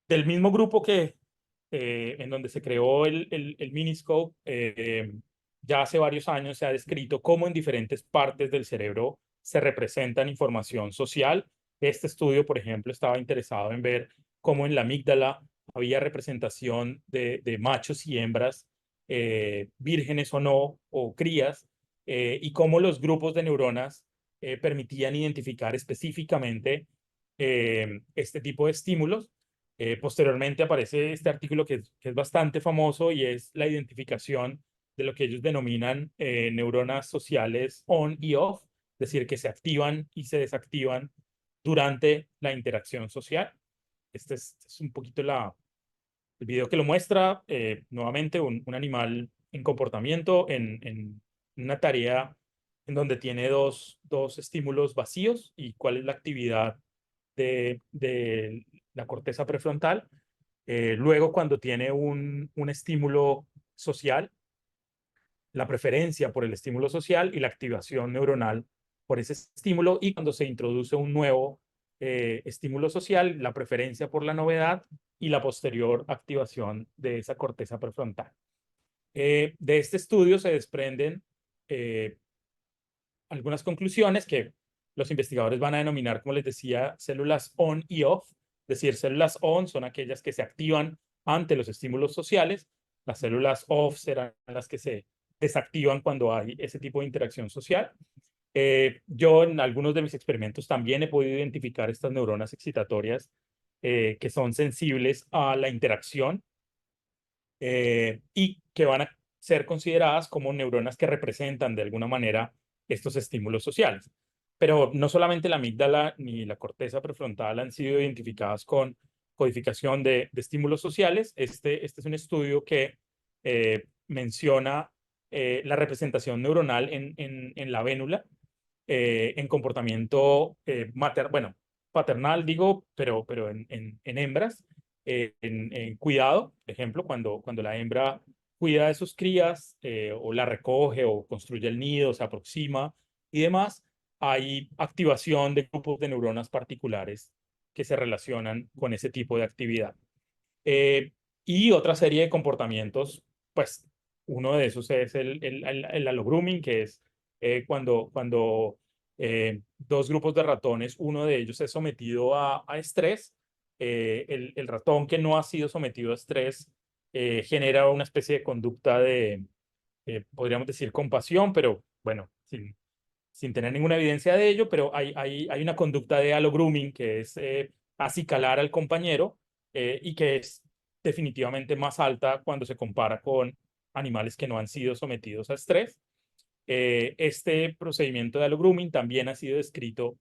Del mismo grupo que en donde se creó el Miniscope, ya hace varios años se ha descrito cómo en diferentes partes del cerebro se representan información social. Este estudio, por ejemplo, estaba interesado en ver cómo en la amígdala había representación de machos y hembras, vírgenes o no, o crías, y cómo los grupos de neuronas permitían identificar específicamente este tipo de estímulos. Posteriormente aparece este artículo que es bastante famoso, y es la identificación de lo que ellos denominan neuronas sociales on y off, es decir, que se activan y se desactivan durante la interacción social. Este es un poquito el video que lo muestra. Nuevamente, un animal en comportamiento en una tarea en donde tiene dos estímulos vacíos, y cuál es la actividad de la corteza prefrontal. Luego, cuando tiene un estímulo social, la preferencia por el estímulo social y la activación neuronal por ese estímulo, y cuando se introduce un nuevo estímulo social, la preferencia por la novedad y la posterior activación de esa corteza prefrontal. De este estudio se desprenden eh, algunas conclusiones que los investigadores van a denominar, como les decía, células on y off. Es decir, células on son aquellas que se activan ante los estímulos sociales. Las células off serán las que se desactivan cuando hay ese tipo de interacción social. Yo en algunos de mis experimentos también he podido identificar estas neuronas excitatorias que son sensibles a la interacción, y que van a ser consideradas como neuronas que representan de alguna manera estos estímulos sociales. pero no solamente la amígdala ni la corteza prefrontal han sido identificadas con codificación de estímulos sociales. Este es un estudio que menciona la representación neuronal en la vénula, en comportamiento bueno, paternal, digo, pero en hembras, en cuidado, por ejemplo, cuando la hembra cuida de sus crías o la recoge o construye el nido, se aproxima y demás, hay activación de grupos de neuronas particulares que se relacionan con ese tipo de actividad. Eh, y otra serie de comportamientos, pues uno de esos es el allogrooming, que es cuando dos grupos de ratones, uno de ellos es sometido a estrés. El ratón que no ha sido sometido a estrés genera una especie de conducta de, podríamos decir, compasión, pero bueno, sin tener ninguna evidencia de ello, pero hay una conducta de allogrooming que es acicalar al compañero y que es definitivamente más alta cuando se compara con animales que no han sido sometidos a estrés. Este procedimiento de allogrooming también ha sido descrito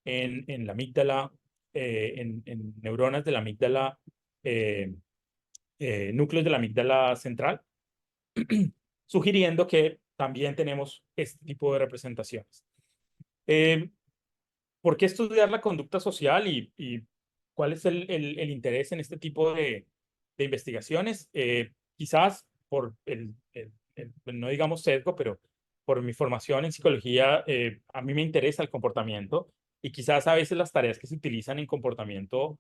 en la amígdala, en neuronas de la amígdala, eh, núcleos de la amígdala central, sugiriendo que también tenemos este tipo de representaciones. Eh, ¿Por qué estudiar la conducta social y cuál es el interés en este tipo de investigaciones? Quizás por no digamos sesgo, pero por mi formación en psicología, a mí me interesa el comportamiento y quizás a veces las tareas que se utilizan en comportamiento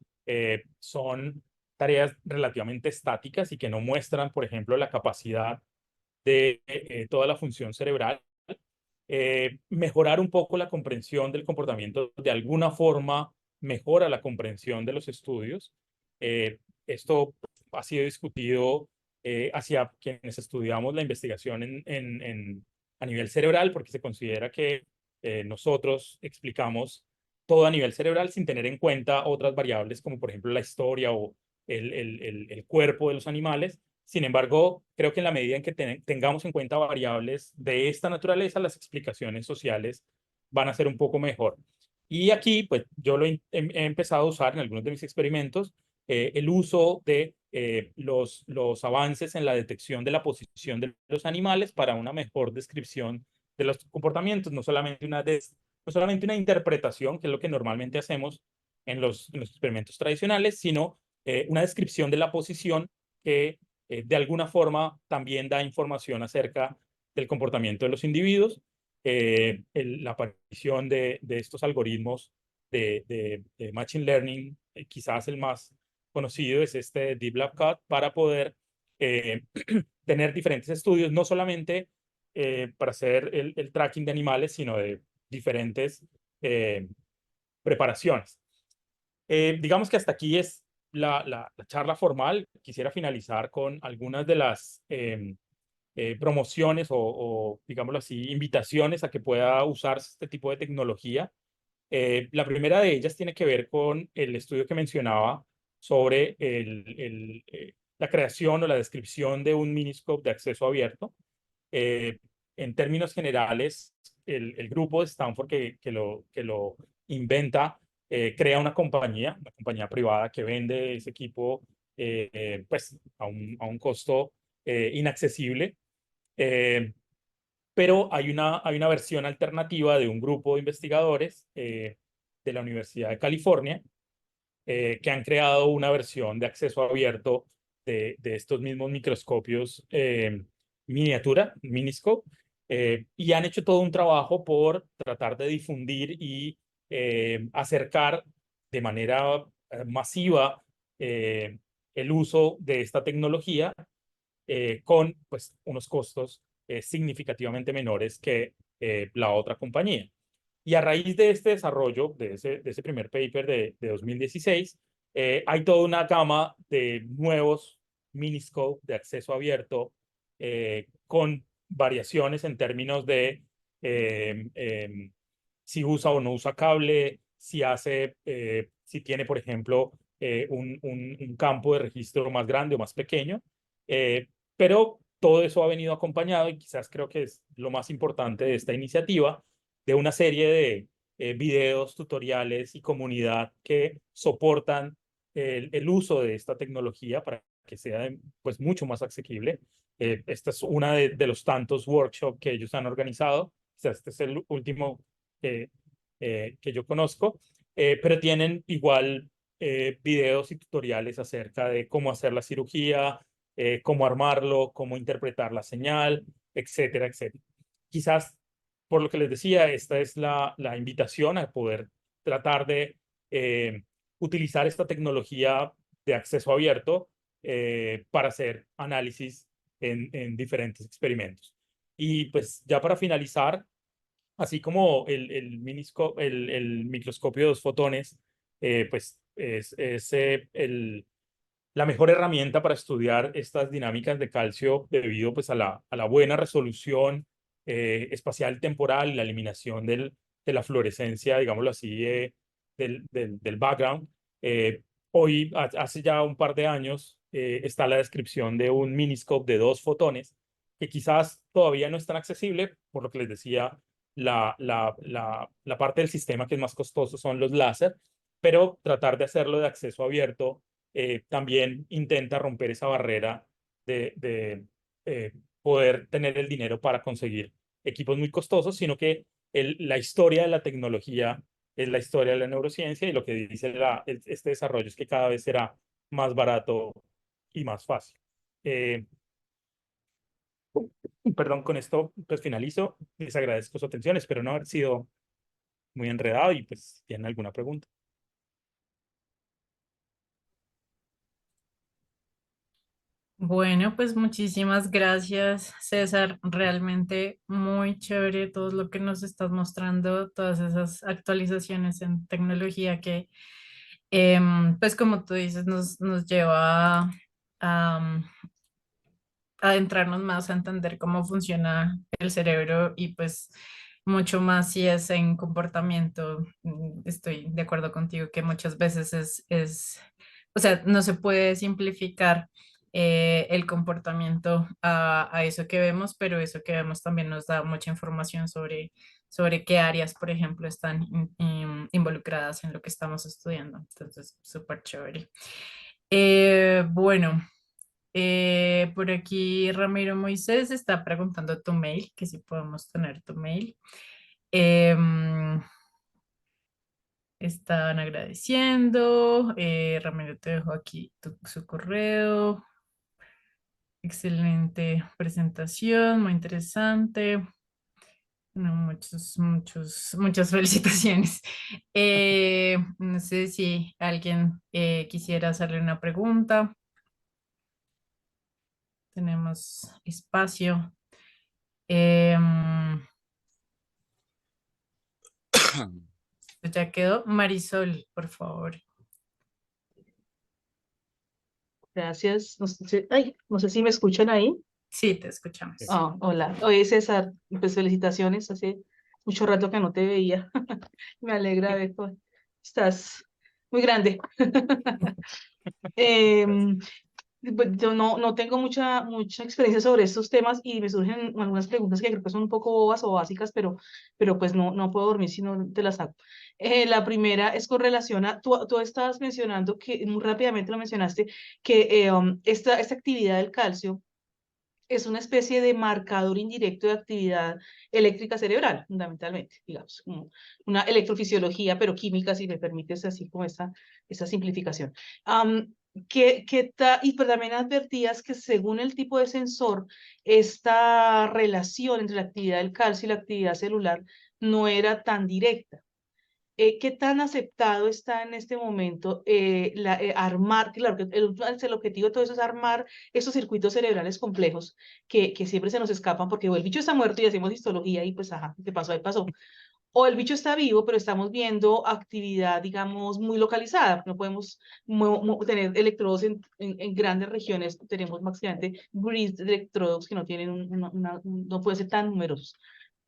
son tareas relativamente estáticas y que no muestran, por ejemplo, la capacidad de toda la función cerebral. Mejorar un poco la comprensión del comportamiento de alguna forma mejora la comprensión de los estudios. Esto ha sido discutido hacia quienes estudiamos la investigación a nivel cerebral, porque se considera que nosotros explicamos todo a nivel cerebral sin tener en cuenta otras variables como por ejemplo la historia o el cuerpo de los animales. Sin embargo, creo que en la medida en que tengamos en cuenta variables de esta naturaleza, las explicaciones sociales van a ser un poco mejor. Y aquí, pues yo he empezado a usar en algunos de mis experimentos el uso de los avances en la detección de la posición de los animales para una mejor descripción de los comportamientos, no solamente una interpretación, que es lo que normalmente hacemos en los experimentos tradicionales, sino una descripción de la posición que de alguna forma también da información acerca del comportamiento de los individuos. La aparición de estos algoritmos de Machine Learning, quizás el más conocido es este Deep Lab Cut, para poder eh, tener diferentes estudios, no solamente para hacer el tracking de animales, sino de diferentes eh, preparaciones. Digamos que hasta aquí es la charla formal. Quisiera finalizar con algunas de las promociones digámoslo así, invitaciones a que pueda usarse este tipo de tecnología. La primera de ellas tiene que ver con el estudio que mencionaba sobre la creación o la descripción de un miniscope de acceso abierto. Eh, en términos generales, el grupo de Stanford que lo inventa crea una compañía privada que vende ese equipo pues a un costo inaccesible. Eh, pero hay una versión alternativa de un grupo de investigadores de la Universidad de California que han creado una versión de acceso abierto de estos mismos microscopios miniatura, miniscope, y han hecho todo un trabajo por tratar de difundir y acercar de manera masiva eh, el uso de esta tecnología con pues, unos costos significativamente menores que la otra compañía. Y a raíz de este desarrollo, de ese primer paper de 2016, hay toda una gama de nuevos miniscope de acceso abierto con variaciones en términos de si usa o no usa cable, si tiene, por ejemplo, un campo de registro más grande o más pequeño. Pero todo eso ha venido acompañado, y quizás creo que es lo más importante de esta iniciativa, de una serie videos, tutoriales y comunidad que soportan el uso de esta tecnología para que sea pues mucho más asequible. Esta es una de los tantos workshops que ellos han organizado. O sea, este es el último que yo conozco, pero tienen igual videos y tutoriales acerca de cómo hacer la cirugía, cómo armarlo, cómo interpretar la señal, etcétera, etcétera. Quizás, por lo que les decía, esta es la invitación a poder tratar de utilizar esta tecnología de acceso abierto para hacer análisis en diferentes experimentos. Y pues ya para finalizar, así como el microscopio de dos fotones, pues es la mejor herramienta para estudiar estas dinámicas de calcio debido pues a la buena resolución espacial temporal y la eliminación de la fluorescencia, digámoslo así, del background. Eh, Hoy, hace ya un par de años, está la descripción de un miniscope de dos fotones que quizás todavía no es tan accesible, por lo que les decía, la parte del sistema que es más costoso son los láser, pero tratar de hacerlo de acceso abierto también intenta romper esa barrera de poder tener el dinero para conseguir equipos muy costosos, sino que la historia de la tecnología es la historia de la neurociencia y lo que dice este desarrollo es que cada vez será más barato y más fácil. Eh, Perdón, con esto pues finalizo. Les agradezco su atención. Espero no haber sido muy enredado y pues si tienen alguna pregunta. Bueno, pues muchísimas gracias, César. Realmente muy chévere todo lo que nos estás mostrando, todas esas actualizaciones en tecnología que, pues como tú dices, nos lleva a adentrarnos más a entender cómo funciona el cerebro y pues mucho más si es en comportamiento. Estoy de acuerdo contigo que muchas veces o sea, no se puede simplificar el comportamiento a eso que vemos, pero eso que vemos también nos da mucha información sobre qué áreas, por ejemplo, están involucradas en lo que estamos estudiando. Entonces, súper chévere. Bueno. Por aquí Ramiro Moisés está preguntando tu mail, que si podemos tener tu mail. Em, Están agradeciendo. Ramiro te dejo aquí su correo. Excelente presentación, muy interesante. No, muchas felicitaciones. No sé si alguien quisiera hacerle una pregunta. Tenemos espacio. Em, Ya quedó. Marisol, por favor. Gracias. No sé, ay, no sé si me escuchan ahí. Sí, te escuchamos. Hola. Oye, César, pues felicitaciones. Hace mucho rato que no te veía. Me alegra ver que estás muy grande. Em, pues, yo no tengo mucha experiencia sobre estos temas y me surgen algunas preguntas que creo que son un poco bobas o básicas, pero pues no puedo dormir si no te las hago. La primera es con relación a, tú estabas mencionando que muy rápidamente lo mencionaste, que esta actividad del calcio es una especie de marcador indirecto de actividad eléctrica cerebral, fundamentalmente, digamos, como una electrofisiología, pero química, si me permites así como esa simplificación. Y pero también advertías que según el tipo de sensor, esta relación entre la actividad del calcio y la actividad celular no era tan directa. ¿Qué tan aceptado está en este momento armar, claro, que el objetivo de todo eso es armar esos circuitos cerebrales complejos que siempre se nos escapan porque o el bicho está muerto y hacemos histología y pues, ajá, ¿qué pasó? Ahí pasó. O el bicho está vivo, pero estamos viendo actividad, digamos, muy localizada. No podemos tener electrodos en grandes regiones. Tenemos máximamente grids de electrodos que no tienen no pueden ser tan numerosos.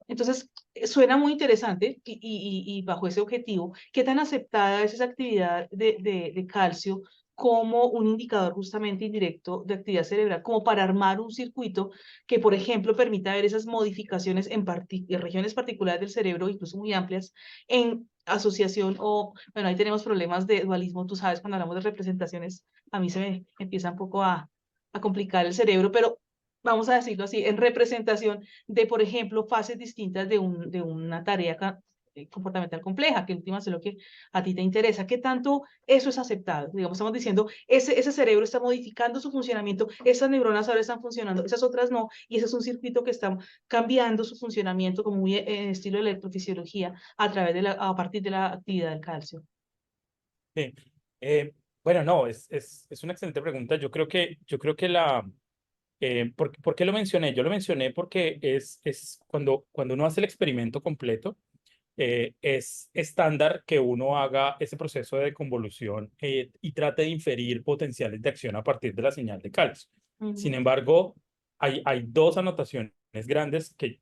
Entonces, suena muy interesante y bajo ese objetivo, ¿qué tan aceptada es esa actividad de calcio como un indicador justamente indirecto de actividad cerebral, como para armar un circuito que, por ejemplo, permita ver esas modificaciones en regiones particulares del cerebro, incluso muy amplias, en asociación o, bueno, ahí tenemos problemas de dualismo, tú sabes, cuando hablamos de representaciones, a mí se me empieza un poco a complicar el cerebro, pero vamos a decirlo así, en representación de, por ejemplo, fases distintas de una tarea comportamental compleja, que en últimas es lo que a ti te interesa. ¿Qué tanto eso es aceptado? Digamos, estamos diciendo, ese cerebro está modificando su funcionamiento, esas neuronas ahora están funcionando, esas otras no, y ese es un circuito que está cambiando su funcionamiento como muy en estilo de electrofisiología a partir de la actividad del calcio. Sí. Bueno, no, es una excelente pregunta. Yo creo que ¿por qué lo mencioné? Yo lo mencioné porque es cuando uno hace el experimento completo, es estándar que uno haga ese proceso de convolución y trate de inferir potenciales de acción a partir de la señal de calcio. Sin embargo, hay dos anotaciones grandes que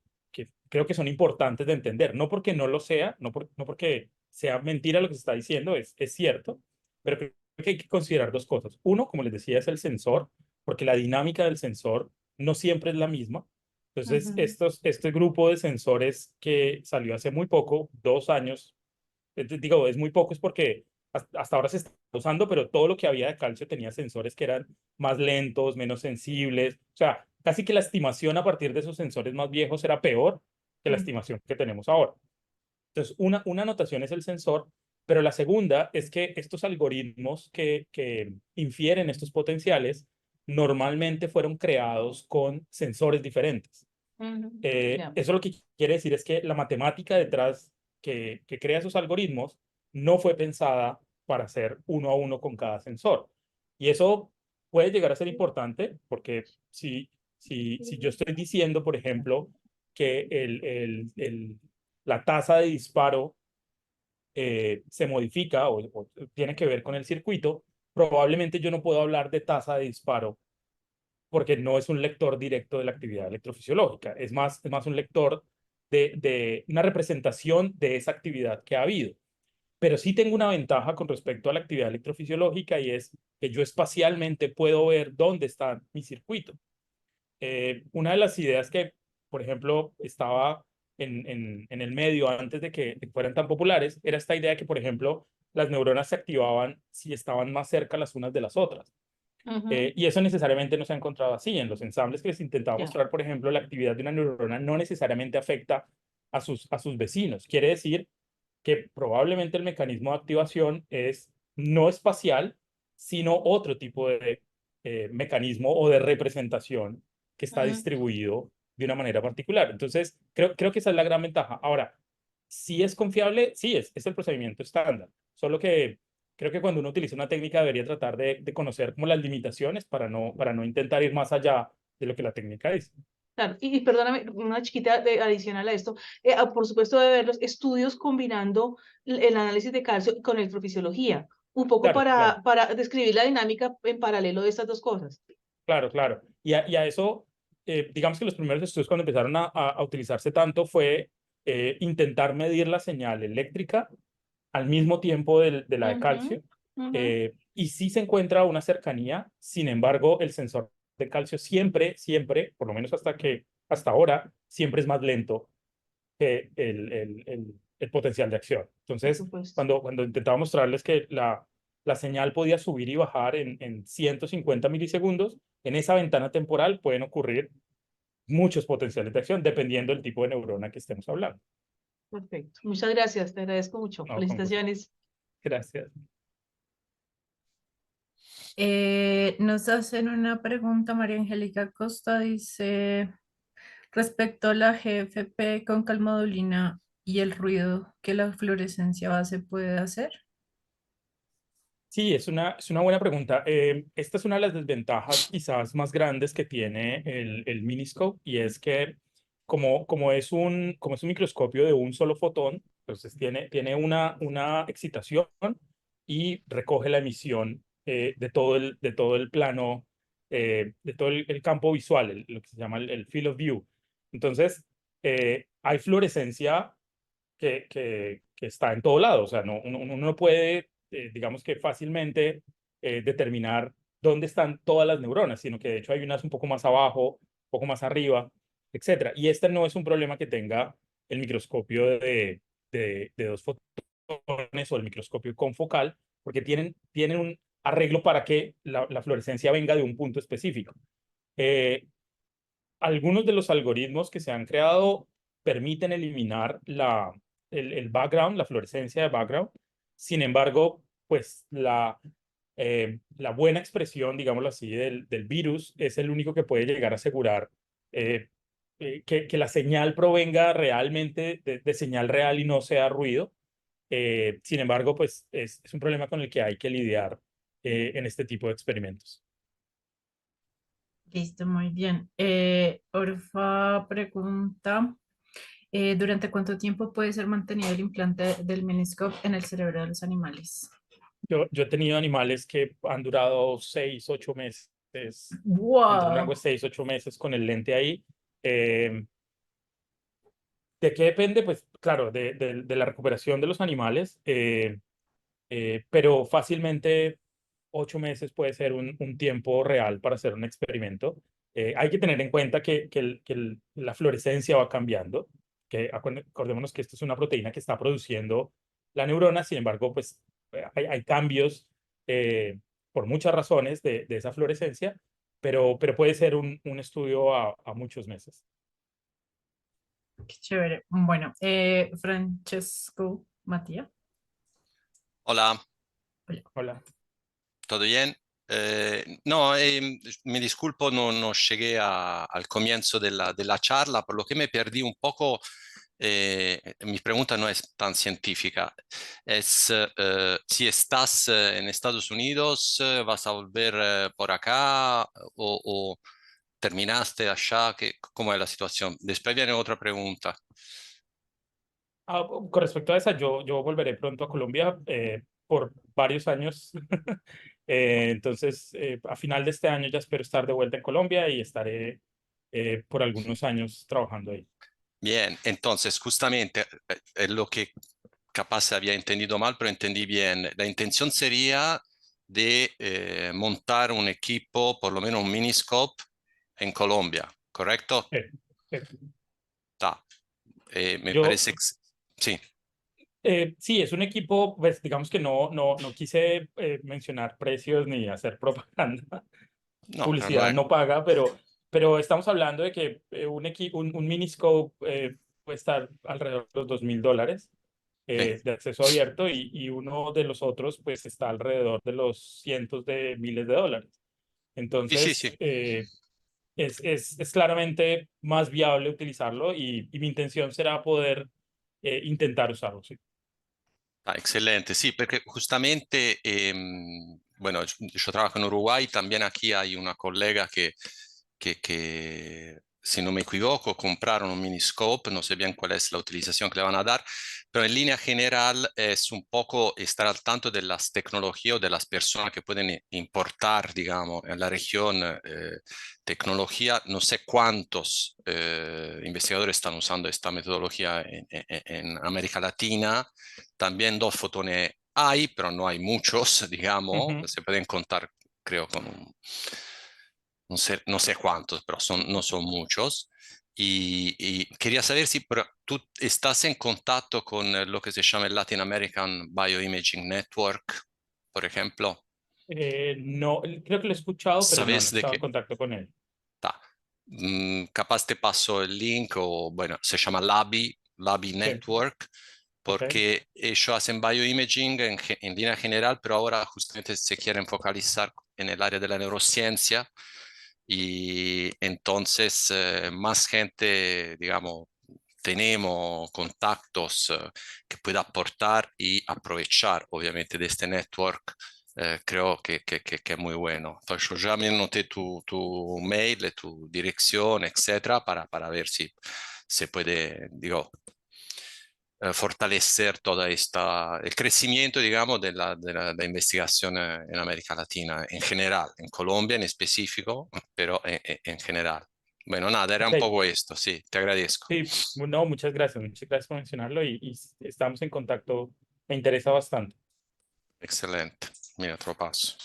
creo que son importantes de entender. No porque no lo sea, no porque sea mentira lo que se está diciendo, es cierto, pero creo que hay que considerar dos cosas. Uno, como les decía, es el sensor, porque la dinámica del sensor no siempre es la misma. Entonces, este grupo de sensores que salió hace muy poco, 2 años, digo, es muy poco, es porque hasta ahora se está usando, pero todo lo que había de calcio tenía sensores que eran más lentos, menos sensibles. O sea, casi que la estimación a partir de esos sensores más viejos era peor que la estimación que tenemos ahora. Entonces, una anotación es el sensor, pero la segunda es que estos algoritmos que infieren estos potenciales normalmente fueron creados con sensores diferentes. Eso lo que quiere decir es que la matemática detrás que crea esos algoritmos no fue pensada para hacer uno a uno con cada sensor. Y eso puede llegar a ser importante porque si yo estoy diciendo, por ejemplo, que la tasa de disparo se modifica o tiene que ver con el circuito, probablemente yo no puedo hablar de tasa de disparo porque no es un lector directo de la actividad electrofisiológica, es más un lector de una representación de esa actividad que ha habido. Pero sí tengo una ventaja con respecto a la actividad electrofisiológica y es que yo espacialmente puedo ver dónde está mi circuito. Una de las ideas que, por ejemplo, estaba en el medio antes de que fueran tan populares, era esta idea que, por ejemplo, las neuronas se activaban si estaban más cerca las unas de las otras. Y eso necesariamente no se ha encontrado así. En los ensambles que les intentaba mostrar, por ejemplo, la actividad de una neurona no necesariamente afecta a sus vecinos. Quiere decir que probablemente el mecanismo de activación es no espacial, sino otro tipo de mecanismo o de representación que está distribuido de una manera particular. Entonces, creo que esa es la gran ventaja. Ahora, si es confiable, sí, es el procedimiento estándar. Solo que creo que cuando uno utiliza una técnica debería tratar de conocer como las limitaciones para no intentar ir más allá de lo que la técnica dice. Claro, y perdóname, una chiquita adicional a esto, por supuesto debe ver los estudios combinando el análisis de calcio con electrofisiología, un poco Claro, claro. para describir la dinámica en paralelo de estas dos cosas. Claro, claro. Y a eso, digamos que los primeros estudios cuando empezaron a utilizarse tanto fue intentar medir la señal eléctrica al mismo tiempo de la de calcio. Y sí se encuentra una cercanía, sin embargo, el sensor de calcio siempre, por lo menos hasta ahora, siempre es más lento que el potencial de acción. Por Entonces, supuesto. cuando intentaba mostrarles que la señal podía subir y bajar en 150 milisegundos, en esa ventana temporal pueden ocurrir muchos potenciales de acción dependiendo del tipo de neurona que estemos hablando. Perfecto. Muchas gracias, te agradezco mucho. No, con gusto. Felicitaciones. Gracias. Nos hacen una pregunta, María Angélica Costa dice, respecto a la GFP con calmodulina y el ruido que la fluorescencia base puede hacer. Sí, es una buena pregunta. Esta es una de las desventajas quizás más grandes que tiene el Miniscope y es que como es un microscopio de un solo fotón, entonces tiene una excitación y recoge la emisión de todo el plano, de todo el campo visual, lo que se llama el field of view. Entonces, hay fluorescencia que está en todo lado, o sea, uno no puede digamos que fácilmente determinar dónde están todas las neuronas, sino que de hecho hay unas un poco más abajo, un poco más arriba, etcétera. Y este no es un problema que tenga el microscopio de dos fotones o el microscopio confocal, porque tienen un arreglo para que la fluorescencia venga de un punto específico. Algunos de los algoritmos que se han creado permiten eliminar el background, la fluorescencia de background. Sin embargo, pues la buena expresión, digámoslo así, del virus es el único que puede llegar a asegurar que la señal provenga realmente de señal real y no sea ruido. Sin embargo, pues es un problema con el que hay que lidiar en este tipo de experimentos. Listo, muy bien. Orfa pregunta, ¿durante cuánto tiempo puede ser mantenido el implante del Meniscope en el cerebro de los animales? Yo he tenido animales que han durado 6, 8 meses, entre un rango ¡Wow! de 6, 8 meses con el lente ahí. Eh, ¿De qué depende? Pues claro, de la recuperación de los animales, pero fácilmente 8 meses puede ser un tiempo real para hacer un experimento. Hay que tener en cuenta que la fluorescencia va cambiando, que acordémonos que esto es una proteína que está produciendo la neurona. Sin embargo, pues hay cambios por muchas razones de esa fluorescencia, pero puede ser un estudio a muchos meses. Qué chévere. Bueno, Francesco Matías. Hola, Hola. ¿todo bien? No, me disculpo, no llegué al comienzo de la charla, por lo que me perdí un poco. Mi pregunta no es tan científica. Es si estás en Estados Unidos, vas a volver por acá o terminaste allá, ¿cómo es la situación? Después viene otra pregunta. Con respecto a esa, yo volveré pronto a Colombia por varios años. Entonces, a final de este año ya espero estar de vuelta en Colombia y estaré por algunos años trabajando ahí. Bien, entonces justamente es lo que capaz había entendido mal, pero entendí bien. La intención sería de montar un equipo, por lo menos un miniscope en Colombia, ¿correcto? Eh, eh, Ta. Me yo, parece que sí, sí, es un equipo, pues digamos que no quise mencionar precios ni hacer propaganda. no, pero no Publicidad es. no paga, pero estamos hablando de que un miniscope puede estar alrededor de los $2.000 Sí, de acceso abierto y uno de los otros pues está alrededor de los cientos de miles de dólares. sí, sí, Entonces, sí. es claramente más viable utilizarlo y mi intención será poder intentar usarlo. Sí. Ah, excelente, sí, porque justamente, bueno, yo trabajo en Uruguay, también aquí hay una colega que, si no me equivoco, compraron un miniscope, no sé bien cuál es la utilización que le van a dar, pero en línea general es un poco estar al tanto de las tecnologías o de las personas que pueden importar, digamos, en la región tecnología. No sé cuántos investigadores están usando esta metodología en América Latina. También dos fotones hay, pero no hay muchos, digamos. Ujú. Se pueden contar, creo, no sé cuántos, pero no son muchos. Y quería saber si tú estás en contacto con lo que se llama el Latin American Bioimaging Network, por ejemplo. No, creo que lo he escuchado, pero no he ¿Sabes de estado en qué? contacto con él. Ta. Capaz te paso el link o, bueno, se llama Labi Sí, Network, ok. porque ellos hacen bioimaging en línea general, pero ahora justamente se quieren focalizar en el área de la neurociencia y entonces más gente, digamos, tenemos contactos que pueda aportar y aprovechar obviamente de este network. Creo que es muy bueno. Entonces yo ya me anoté tu mail, tu dirección, etcétera, para ver si se puede, digo, fortalecer toda el crecimiento, digamos, de la investigación en América Latina en general, en Colombia en específico, pero en general. Bueno, nada, era un Ok. poco esto, sí, te agradezco. Sí, no, muchas gracias por mencionarlo y estamos en contacto. Me interesa bastante. Excelente. Mira, te lo paso.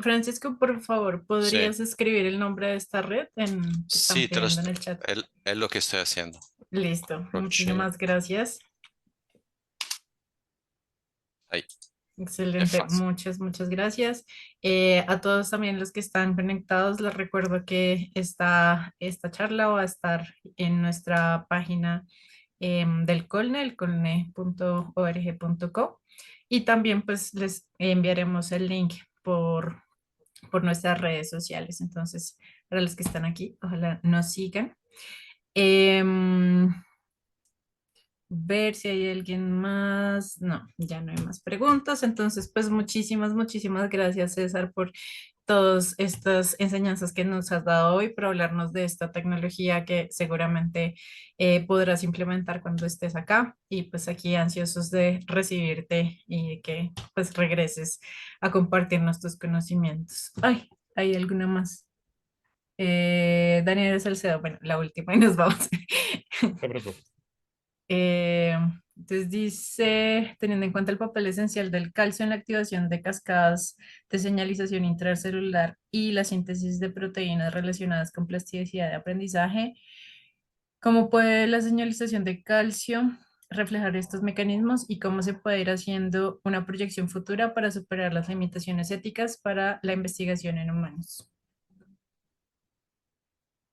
Francisco, por favor, Sí, ¿podrías escribir el nombre de esta red que están sí, pidiendo en el chat? es lo que estoy haciendo. Listo, Blockchain. muchísimas gracias. Ahí, es Excelente, fácil. muchas gracias. A todos también los que están conectados, les recuerdo que esta charla va a estar en nuestra página del Colne, el colne.org.co, y también pues les enviaremos el link por nuestras redes sociales. Entonces, para los que están aquí, ojalá nos sigan. Em, ver si hay alguien más. No, ya no hay más preguntas. Entonces, pues muchísimas gracias, César, por todas estas enseñanzas que nos has dado hoy, por hablarnos de esta tecnología que seguramente podrás implementar cuando estés acá. Y pues aquí ansiosos de recibirte y que pues regreses a compartirnos tus conocimientos. Ay, ¿hay alguna más? Daniel Salcedo, bueno, la última y nos vamos. No te preocupes. Eh, entonces dice, teniendo en cuenta el papel esencial del calcio en la activación de cascadas de señalización intracelular y la síntesis de proteínas relacionadas con plasticidad de aprendizaje, ¿cómo puede la señalización de calcio reflejar estos mecanismos y cómo se puede ir haciendo una proyección futura para superar las limitaciones éticas para la investigación en humanos?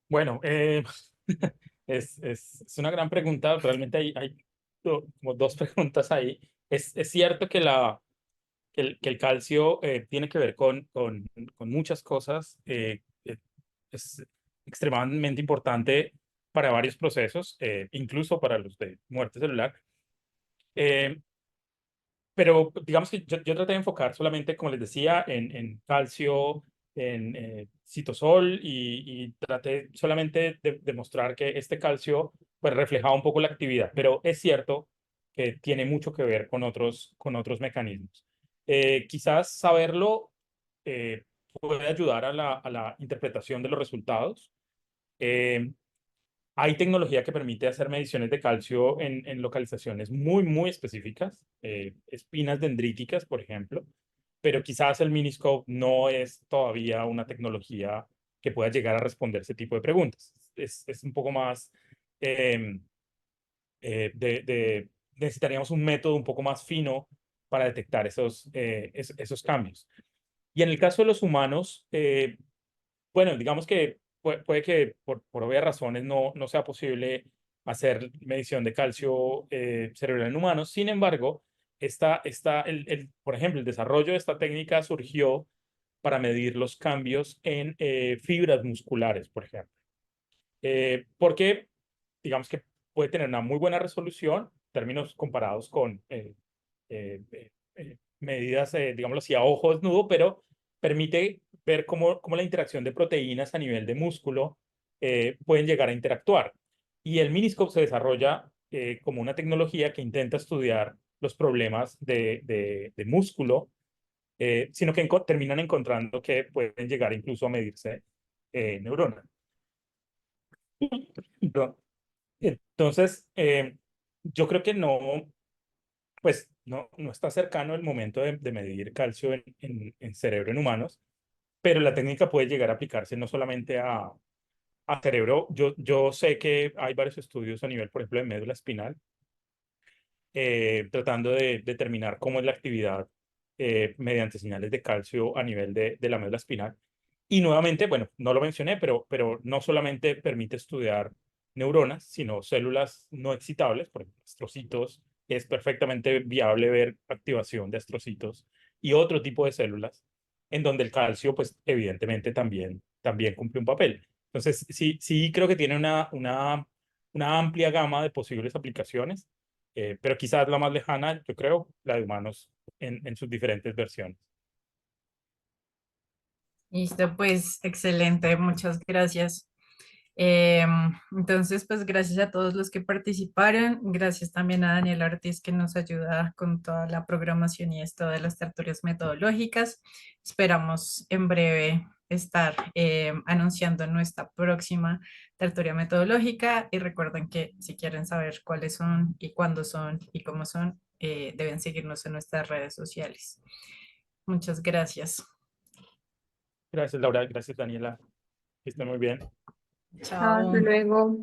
Bueno, es una gran pregunta. Realmente hay como dos preguntas ahí. Es cierto que, que el calcio tiene que ver con muchas cosas. Es extremadamente importante para varios procesos, incluso para los de muerte celular. Eh, pero digamos que yo traté de enfocar solamente, como les decía, en calcio, en citosol y traté solamente de mostrar que este calcio pues reflejaba un poco la actividad, pero es cierto que tiene mucho que ver con otros mecanismos. Quizás saberlo puede ayudar a la interpretación de los resultados. Eh, Hay tecnología que permite hacer mediciones de calcio en localizaciones muy específicas, espinas dendríticas, por ejemplo, pero quizás el Miniscope no es todavía una tecnología que pueda llegar a responder ese tipo de preguntas. Es un poco más eh, necesitaríamos un método un poco más fino para detectar esos cambios. Y en el caso de los humanos, bueno, digamos que puede que por obvias razones no sea posible hacer medición de calcio cerebral en humanos. Sin embargo, por ejemplo, el desarrollo de esta técnica surgió para medir los cambios en fibras musculares, por ejemplo. Porque, digamos que puede tener una muy buena resolución, en términos comparados con medidas, digámoslo así, a ojo desnudo, pero permite ver cómo la interacción de proteínas a nivel de músculo pueden llegar a interactuar. Y el Miniscope se desarrolla como una tecnología que intenta estudiar los problemas de músculo, sino que terminan encontrando que pueden llegar incluso a medirse neuronas. Entonces, yo creo que pues no está cercano el momento de medir calcio en cerebro en humanos, pero la técnica puede llegar a aplicarse no solamente a cerebro. Yo sé que hay varios estudios a nivel, por ejemplo, de médula espinal, tratando de determinar cómo es la actividad mediante señales de calcio a nivel de la médula espinal. Y nuevamente, bueno, no lo mencioné, pero no solamente permite estudiar neuronas, sino células no excitables, por ejemplo, astrocitos. Es perfectamente viable ver activación de astrocitos y otro tipo de células en donde el calcio, pues evidentemente también cumple un papel. Entonces, sí creo que tiene una amplia gama de posibles aplicaciones, pero quizás la más lejana, yo creo, la de humanos en sus diferentes versiones. Listo, pues excelente, muchas gracias. Entonces, pues gracias a todos los que participaron, gracias también a Daniel Ortiz que nos ayuda con toda la programación y esto de las tertulias metodológicas. Esperamos en breve estar anunciando nuestra próxima tertulia metodológica y recuerden que si quieren saber cuáles son y cuándo son y cómo son, deben seguirnos en nuestras redes sociales. Muchas gracias. Gracias, Laura. Gracias, Daniela. Que estén muy bien. Chao. Hasta luego.